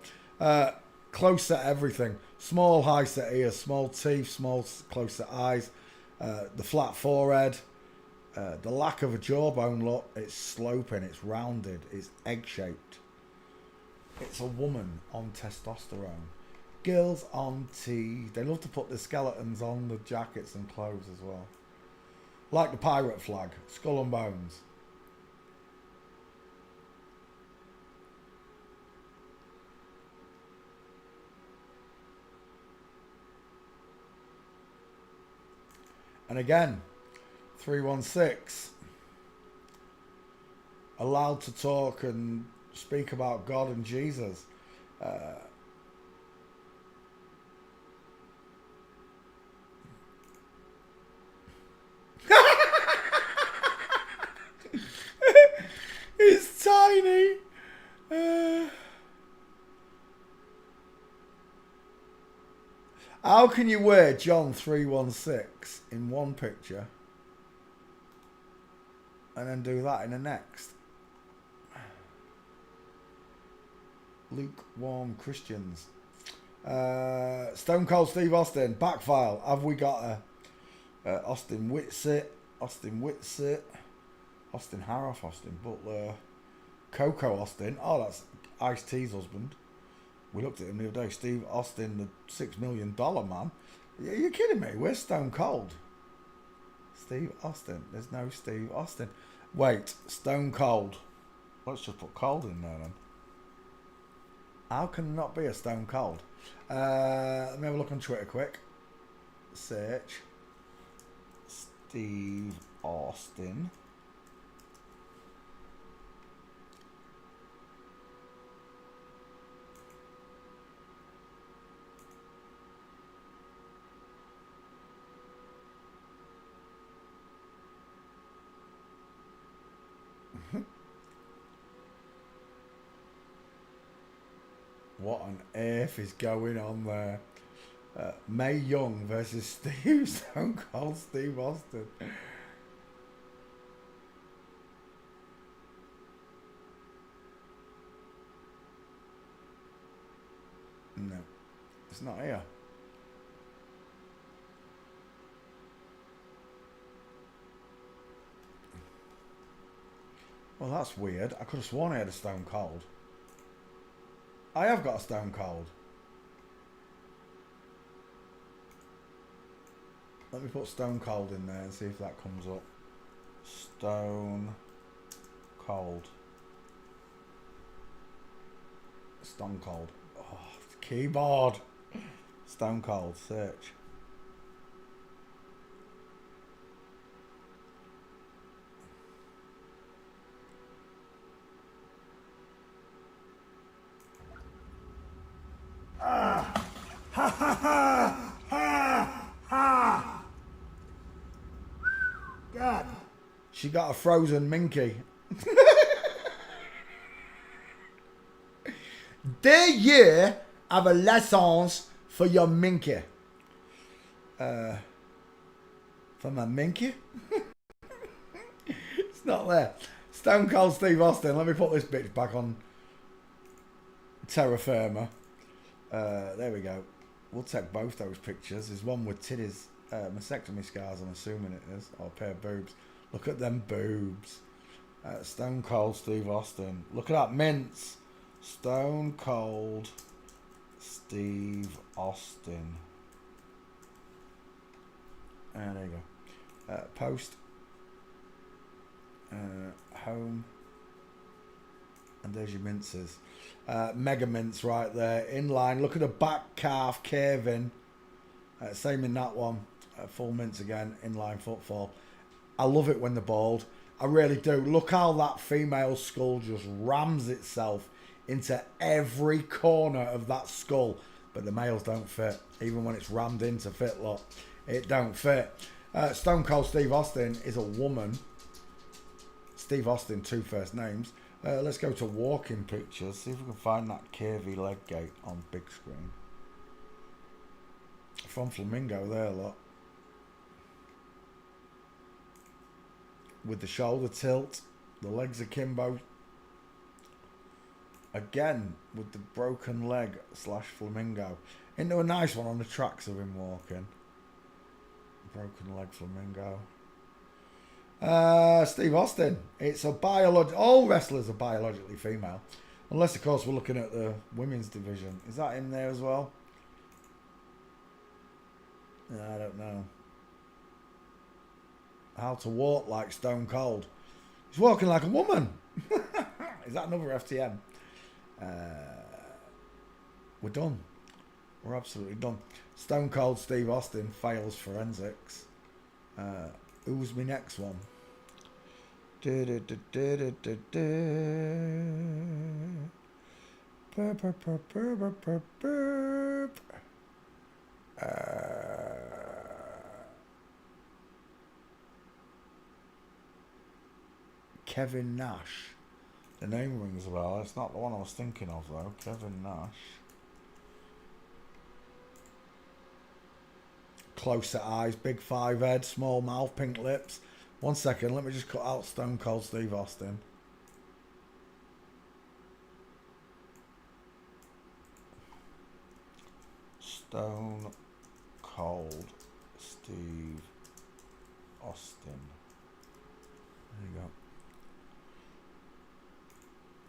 Close set everything. Small high set ears, small teeth, small close set eyes. The flat forehead. The lack of a jawbone look. It's sloping, it's rounded, it's egg-shaped. It's a woman on testosterone. Girls on tea. They love to put the skeletons on the jackets and clothes as well. Like the pirate flag. Skull and bones. And again, 316. Allowed to talk and speak about God and Jesus. It's tiny. How can you wear John 316 in one picture and then do that in the next? Lukewarm Christians. Stone Cold Steve Austin. Back file. Have we got a Austin Whitsitt, Austin Harroff, Austin Butler, Coco Austin. Oh, that's Ice-T's husband. We looked at him the other day. Steve Austin, the $6 million man. Are you kidding me? Where's Stone Cold? Steve Austin. There's no Steve Austin. Wait, Stone Cold. Let's just put Cold in there then. How can there not be a Stone Cold? Let me have a look on Twitter quick. Search. Steve Austin. What on earth is going on there? Mae Young versus Stone Cold Steve Austin. No, it's not here. Well, that's weird. I could have sworn I had a Stone Cold. I have got a Stone Cold. Let me put Stone Cold in there and see if that comes up. Stone Cold. Stone Cold. Oh, keyboard. Stone Cold. Search. God. She got a frozen minky. Do you have a license for your minky? For my minky? It's not there. Stone Cold Steve Austin. Let me put this bitch back on terra firma. There we go. We'll take both those pictures. There's one with titties, mastectomy scars, I'm assuming it is, or a pair of boobs. Look at them boobs. Stone Cold Steve Austin. Look at that mince. Stone Cold Steve Austin. There you go. Post. Home. And there's your minces. Mega mince right there. In line. Look at the back calf curving. Same in that one. Full mince again. Inline footfall. I love it when they're bald. I really do. Look how that female skull just rams itself into every corner of that skull. But the males don't fit. Even when it's rammed in to fit, look. It don't fit. Stone Cold Steve Austin is a woman. Steve Austin, 2 first names. Let's go to walking pictures. See if we can find that curvy leg gate on big screen. From Flamingo there, look. With the shoulder tilt. The legs akimbo. Again, with the broken leg / Flamingo. Into a nice one on the tracks of him walking. Broken leg Flamingo. Steve Austin. It's a all wrestlers are biologically female. Unless, of course, we're looking at the women's division. Is that in there as well? I don't know. How to walk like Stone Cold. He's walking like a woman. Is that another FTM? We're done. We're absolutely done. Stone Cold Steve Austin fails forensics. Who's my next one? Kevin Nash. The name rings a bell. It's not the one I was thinking of though. Kevin Nash. Close set eyes, big 5 head, small mouth, pink lips. 1 second, let me just cut out Stone Cold Steve Austin. Stone Cold Steve Austin. There you go.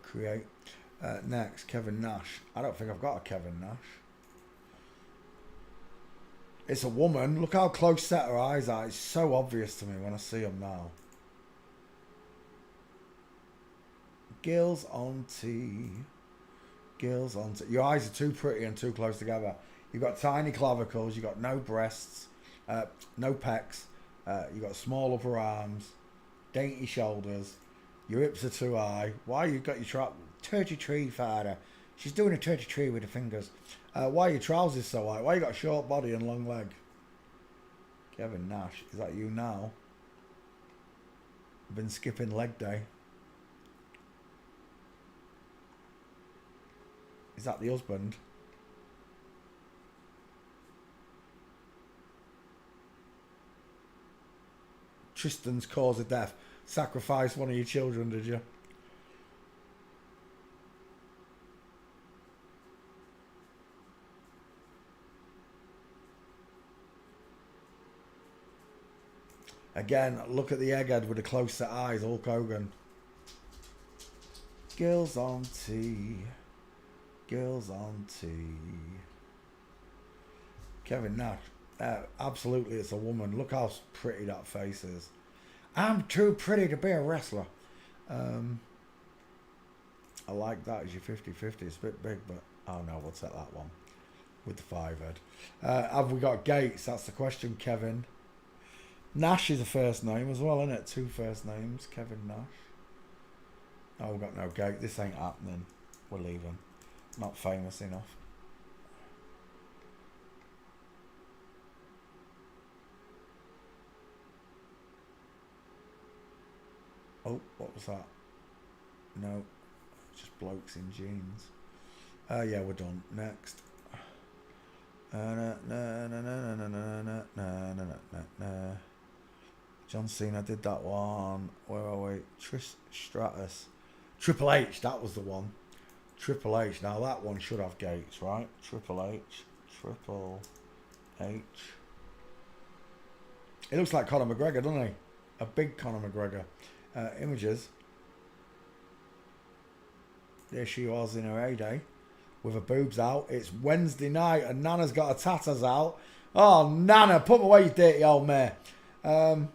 Create. Next, Kevin Nash. I don't think I've got a Kevin Nash. It's a woman. Look how close set her eyes are. It's so obvious to me when I see them now. Gills on T. Gills on T. Your eyes are too pretty and too close together. You've got tiny clavicles. You've got no breasts. No pecs. You got small upper arms, dainty shoulders. Your hips are too high. Why you got your turkey tree, father? She's doing a turkey tree with her fingers. Why are your trousers so high? Why you got a short body and long leg? Kevin Nash, is that you now? Been skipping leg day. Is that the husband? Tristan's cause of death. Sacrificed one of your children, did you? Again, look at the egghead with the close set eyes, Hulk Hogan. Girls on tea. Girls on tea. Kevin Nash. Absolutely, it's a woman. Look how pretty that face is. I'm too pretty to be a wrestler. I like that as your 50-50. It's a bit big, but oh no, we'll take that one with the 5 head. Have we got Gates? That's the question, Kevin. Nash is a first name as well, isn't it? 2 first names, Kevin Nash. Oh, we've got no Gates. This ain't happening. We're leaving. Not famous enough. Oh, what was that? No, just blokes in jeans. Yeah, we're done. Next. John Cena did that one. Where are we? Trish Stratus. Triple H, that was the one. Triple H. Now that one should have Gates, right? Triple H. Triple H. It looks like Conor McGregor, doesn't he? A big Conor McGregor. Images. There she was in her heyday with her boobs out. It's Wednesday night and Nana's got her tatters out. Oh, Nana, put away, you dirty old mare. I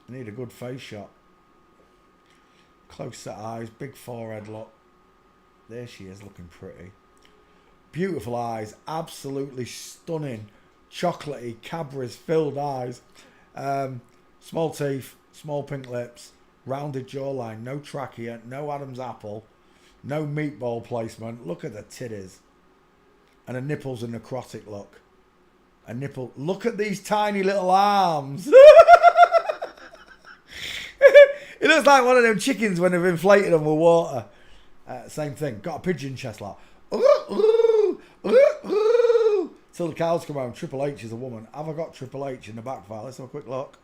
need a good face shot. Close set eyes, big forehead look. There she is, looking pretty. Beautiful eyes, absolutely stunning. Chocolatey, Cadbury's filled eyes. Small teeth, small pink lips, rounded jawline, no trachea, no Adam's apple, no meatball placement. Look at the titties. And her nipples a necrotic look. A nipple. Look at these tiny little arms. It looks like one of them chickens when they've inflated them with water. Same thing. Got a pigeon chest like. Till the cows come home. Triple H is a woman. Have I got Triple H in the back file? Let's have a quick look.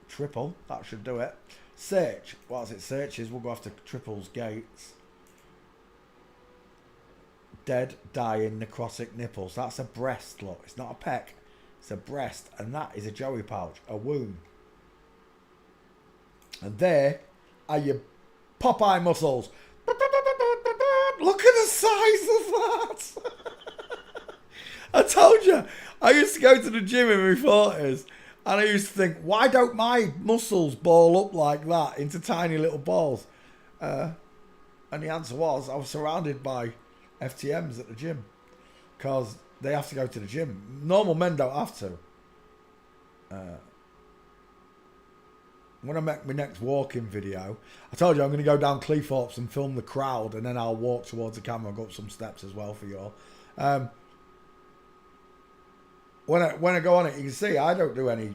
Triple. That should do it. Search. Whilst it searches, we'll go after Triple's Gates. Dead, dying, necrotic nipples. That's a breast, look. It's not a peck. It's a breast. And that is a Joey pouch. A womb. And there are your Popeye muscles. Look at the size of that. I told you. I used to go to the gym in my 40s. And I used to think, why don't my muscles ball up like that into tiny little balls? And the answer was, I was surrounded by FTMs at the gym. Because they have to go to the gym. Normal men don't have to. When I make my next walking video, I told you I'm going to go down Cleethorpes and film the crowd, and then I'll walk towards the camera and go up some steps as well for you all. When I go on it, you can see I don't do any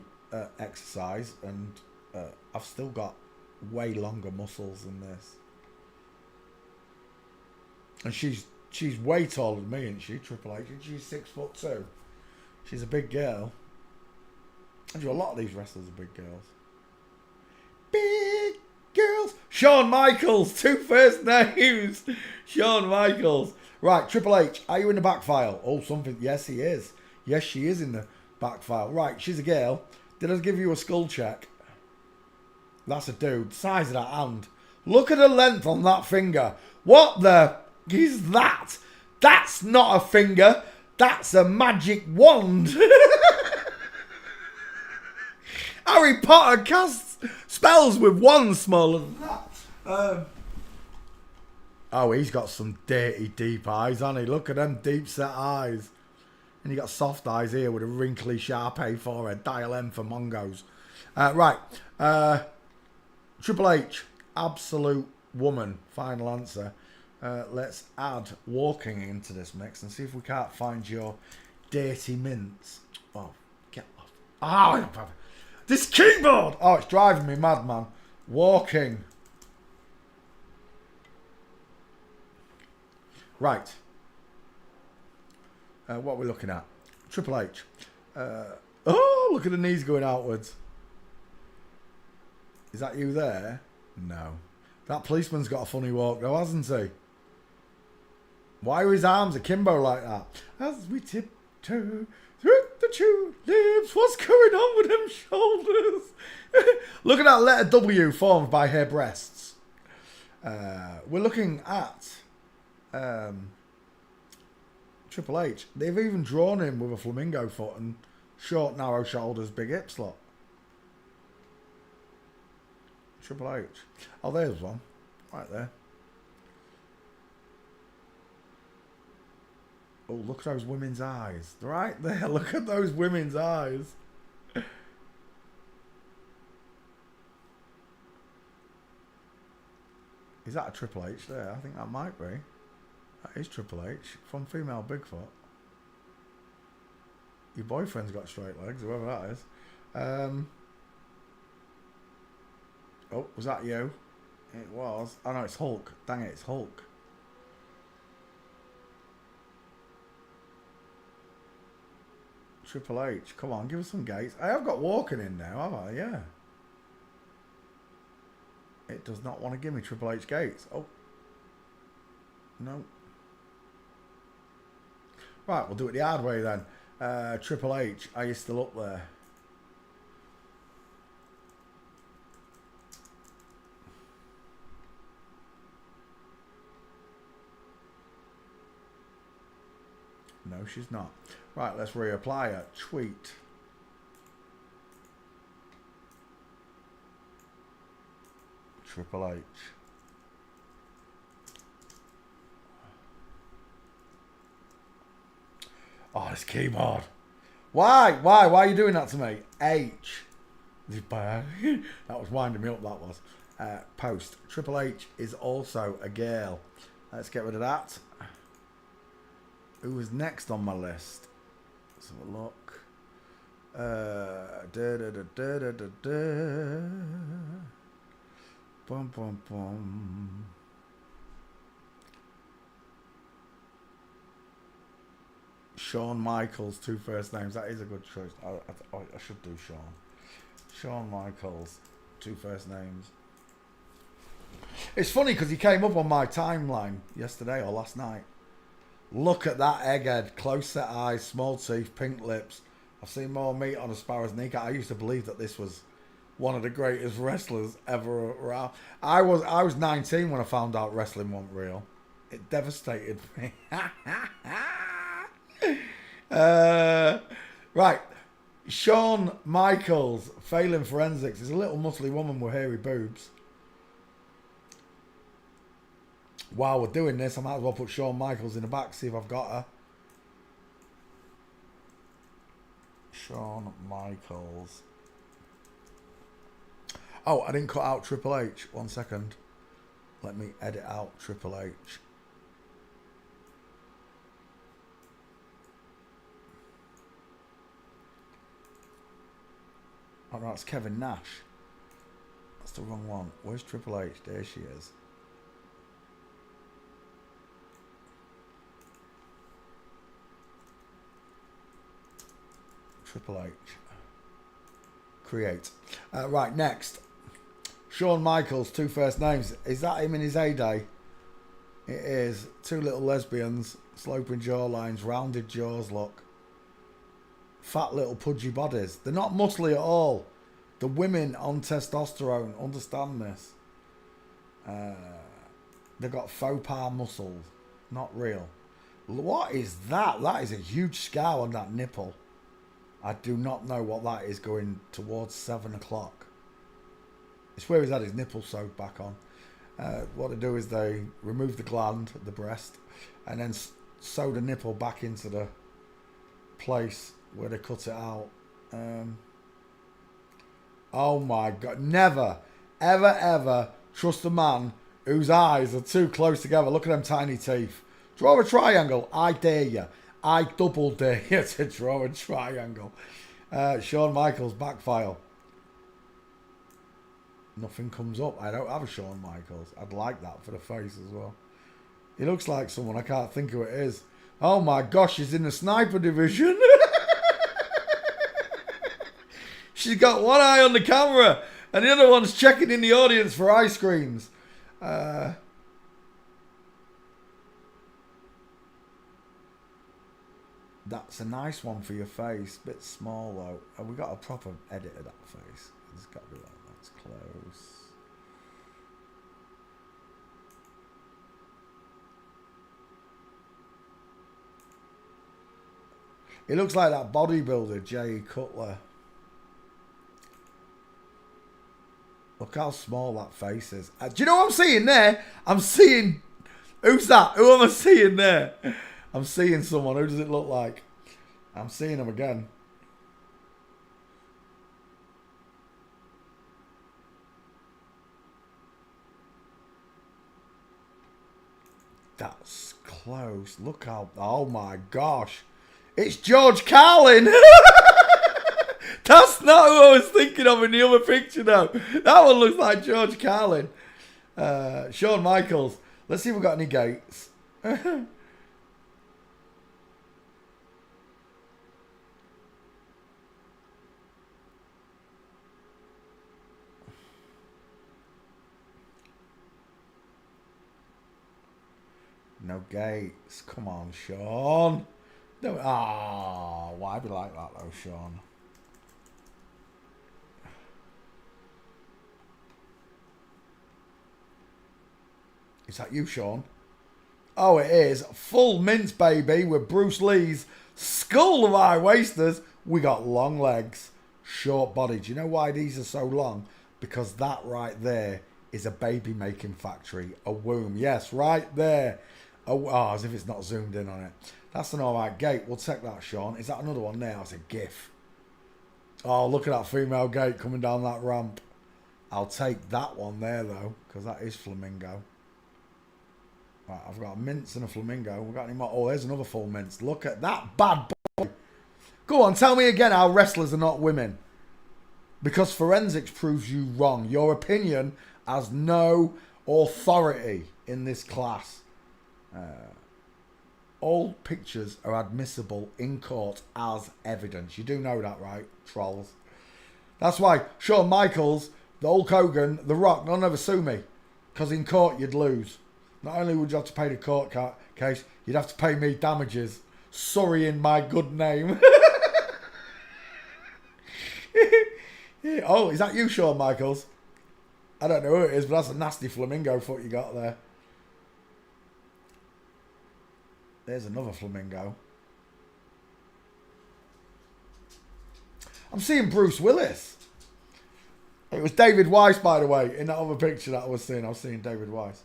exercise, and I've still got way longer muscles than this. And she's way taller than me, isn't she? Triple H, and she's 6'2". She's a big girl. And a lot of these wrestlers are big girls. Big girls. Shawn Michaels, 2 first names. Shawn Michaels. Right, Triple H, are you in the back file? Oh, something. Yes, he is. Yes, she is in the back file. Right, she's a girl. Did I give you a skull check? That's a dude. Size of that hand. Look at the length on that finger. What the is that? That's not a finger. That's a magic wand. Harry Potter casts spells with wands smaller than that. Oh, he's got some dirty, deep eyes, hasn't he? Look at them deep set eyes. And he got soft eyes here with a wrinkly, sharp A forehead. Dial M for Mongos. Right. Triple H, absolute woman. Final answer. Let's add walking into this mix and see if we can't find your dirty mints. Oh, get off. Oh, this keyboard! Oh, it's driving me mad, man. Walking. Right. What are we looking at? Triple H. Oh, look at the knees going outwards. Is that you there? No. That policeman's got a funny walk though, hasn't he? Why are his arms akimbo like that? As we tiptoe through the tulips, what's going on with them shoulders? Look at that letter W formed by her breasts. We're looking at Triple H. They've even drawn him with a flamingo foot and short, narrow shoulders, big hip slot. Triple H. Oh, there's one. Right there. Oh, look at those women's eyes. Right there. Look at those women's eyes. Is that a Triple H there? I think that might be. That is Triple H from Female Bigfoot. Your boyfriend's got straight legs, whoever that is. Oh, was that you? It was. Oh no, it's Hulk. Dang it, it's Hulk. Triple H. Come on, give us some gates. I have got walking in now, have I? Yeah. It does not want to give me Triple H gates. Oh. No. Right, we'll do it the hard way then. Triple H, are you still up there? No, she's not. Right, let's reapply it. Tweet. Triple H. Oh, this keyboard. Why? Why are you doing that to me? H. That was winding me up, that was. Post. Triple H is also a girl. Let's get rid of that. Who was next on my list? Let's have a look. Bum, bum, bum. Shawn Michaels, 2 first names. That is a good choice. I should do Shawn. Shawn Michaels, 2 first names. It's funny because he came up on my timeline yesterday or last night. Look at that egghead. Close set eyes, small teeth, pink lips. I've seen more meat on a sparrow's kneecap. I used to believe that this was one of the greatest wrestlers ever around. I was 19 when I found out wrestling wasn't real. It devastated me. Right. Shawn Michaels, failing forensics, is a little muscly woman with hairy boobs. While we're doing this, I might as well put Shawn Michaels in the back, see if I've got her. Shawn Michaels. Oh, I didn't cut out Triple H. 1 second. Let me edit out Triple H. Oh no, it's Kevin Nash. That's the wrong one. Where's Triple H? There she is. Triple H. Create. Right, next. Shawn Michaels, 2 first names. Is that him in his heyday? It is. 2 little lesbians, sloping jawlines, rounded jaws, look. Fat little pudgy bodies. They're not muscly at all. The women on testosterone understand this. They've got faux pas muscles. Not real. What is that? That is a huge scar on that nipple. I do not know what that is going towards 7 o'clock. It's where he's had his nipple sewed back on. What they do is they remove the gland, the breast, and then sew the nipple back into the place where they cut it out. Oh my God. Never, ever, ever trust a man whose eyes are too close together. Look at them tiny teeth. Draw a triangle. I dare you. I double dare you to draw a triangle. Shawn Michaels back file. Nothing comes up. I don't have a Shawn Michaels. I'd like that for the face as well. He looks like someone. I can't think who it is. Oh my gosh, she's in the sniper division. She's got one eye on the camera and the other one's checking in the audience for ice creams. That's a nice one for your face. Bit small though. Have we got a proper edit of that face? It's got to be like that. It's close. It looks like that bodybuilder, Jay Cutler. Look how small that face is. Do you know what I'm seeing there? I'm seeing... Who's that? Who am I seeing there? I'm seeing someone. Who does it look like? I'm seeing him again. That's close. Look how... Oh my gosh. It's George Carlin. That's not who I was thinking of in the other picture though. That one looks like George Carlin. Shawn Michaels. Let's see if we've got any gates. No gates. Come on, Shawn. No. Ah, why be like that though, Shawn? Is that you, Shawn? Oh, it is. Full mince, baby, with Bruce Lee's skull of high-waisters. We got long legs, short body. Do you know why these are so long? Because that right there is a baby-making factory. A womb. Yes, right there. Oh, as if it's not zoomed in on it. That's an alright gate. We'll take that, Shawn. Is that another one there? It's a GIF. Oh, look at that female gate coming down that ramp. I'll take that one there, though, because that is flamingo. Right, I've got a mince and a flamingo. We've got any more? Oh, there's another full mince. Look at that bad boy. Go on, tell me again how wrestlers are not women. Because forensics proves you wrong. Your opinion has no authority in this class. All pictures are admissible in court as evidence. You do know that, right, trolls? That's why Shawn Michaels, the Hulk Hogan, The Rock, they'll never sue me. Because in court, you'd lose. Not only would you have to pay the court case, you'd have to pay me damages. Sorrying my good name. Oh, is that you, Shawn Michaels? I don't know who it is, but that's a nasty flamingo foot you got there. There's another flamingo. I'm seeing Bruce Willis. It was David Weiss, by the way, in that other picture that I was seeing. I was seeing David Weiss.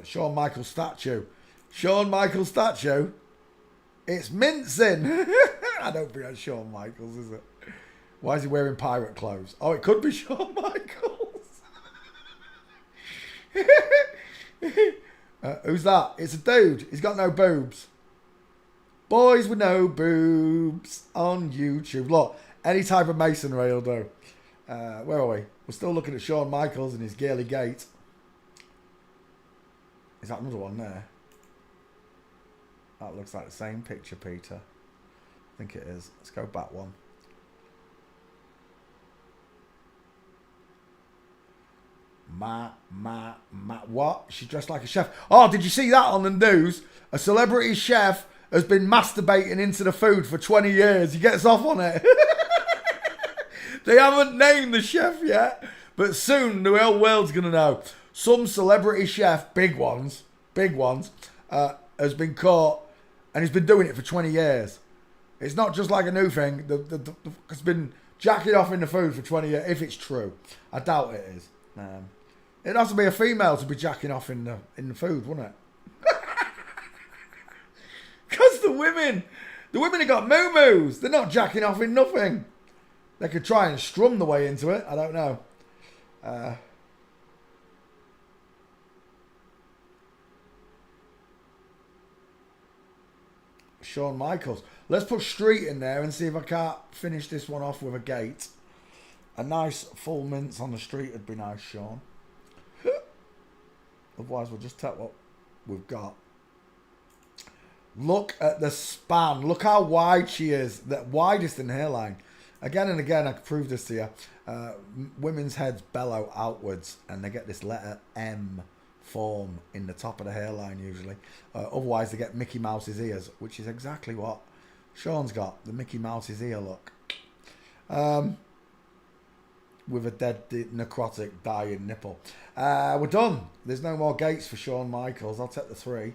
Shawn Michaels statue. Shawn Michaels statue. It's mincing. I don't think that's Shawn Michaels, is it? Why is he wearing pirate clothes? Oh, it could be Shawn Michaels. Who's that? It's a dude. He's got no boobs. Boys with no boobs on YouTube. Look, any type of masonry will do. Where are we? We're still looking at Shawn Michaels and his girly gait. Is that another one there? That looks like the same picture, Peter. I think it is. Let's go back one. What? She's dressed like a chef. Oh, did you see that on the news? A celebrity chef has been masturbating into the food for 20 years. He gets off on it. They haven't named the chef yet, but soon the whole world's going to know. Some celebrity chef, big ones, has been caught and he's been doing it for 20 years. It's not just like a new thing. It's been jacking off in the food for 20 years, if it's true. I doubt it is. It has to be a female to be jacking off in the food, wouldn't it? Because the women have got moo-moos. They're not jacking off in nothing. They could try and strum the way into it. I don't know. Shawn Michaels. Let's put street in there and see if I can't finish this one off with a gate. A nice full mince on the street would be nice, Sean. Otherwise, we'll just take what we've got. Look at the span. Look how wide she is. The widest in the hairline. Again and again, I can prove this to you. Women's heads bellow outwards and they get this letter M form in the top of the hairline usually. Otherwise, they get Mickey Mouse's ears, which is exactly what Sean's got. The Mickey Mouse's ear look. With a dead necrotic dying nipple. We're done. There's no more gates for Shawn Michaels. I'll take the 3.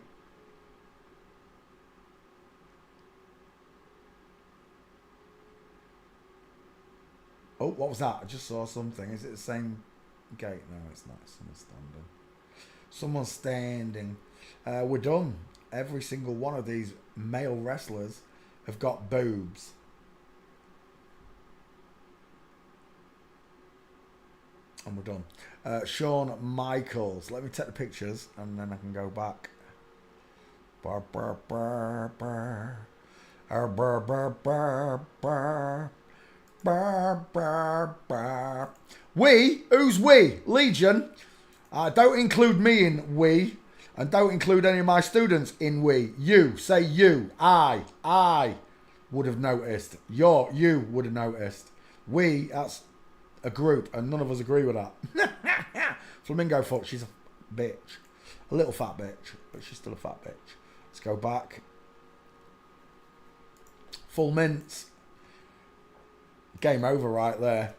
Oh, what was that? I just saw something. Is it the same gate? No, it's not. Someone's standing. We're done. Every single one of these male wrestlers have got boobs. And we're done. Shawn Michaels. Let me take the pictures and then I can go back. Bar, bar, bar, bar. Bar, bar, bar, bar. Bar, bar, bar. We? Who's we? Legion. Don't include me in we. And don't include any of my students in we. You. Say you. I would have noticed. You would have noticed. We, that's a group, and none of us agree with that. Flamingo Foot, she's a bitch. A little fat bitch, but she's still a fat bitch. Let's go back. Full mince. Game over right there.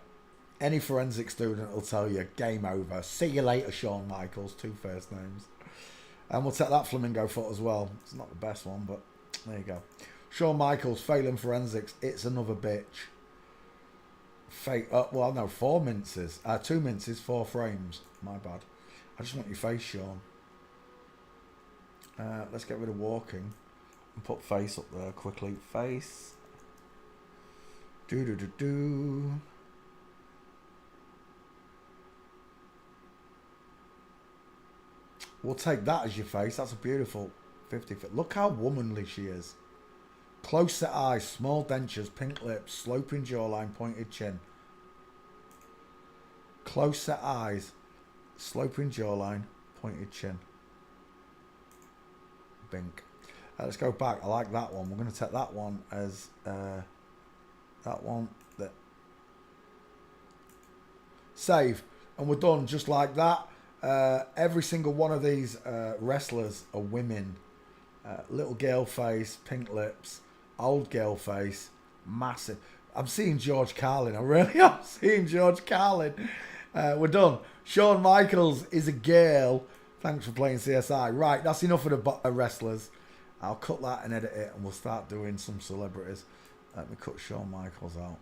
Any forensic student will tell you, game over. See you later, Shawn Michaels. 2 first names. And we'll take that Flamingo Foot as well. It's not the best one, but there you go. Shawn Michaels, failing forensics. It's another bitch. Well, no, 4 minces. 2 minces, 4 frames. My bad. I just want your face, Sean. Let's get rid of walking and put face up there quickly. Face. Do. We'll take that as your face. That's a beautiful 50 foot. Look how womanly she is. Close set eyes, small dentures, pink lips, sloping jawline, pointed chin. Close set eyes, sloping jawline, pointed chin. Bink. Let's go back. I like that one. We're going to take that one as that one. Save. And we're done just like that. Every single one of these wrestlers are women. Little girl face, pink lips, old girl face, massive. I'm seeing George Carlin. I really am seeing George Carlin. We're done. Shawn Michaels is a girl. Thanks for playing CSI. Right, that's enough of the wrestlers. I'll cut that and edit it, and we'll start doing some celebrities. Let me cut Shawn Michaels out.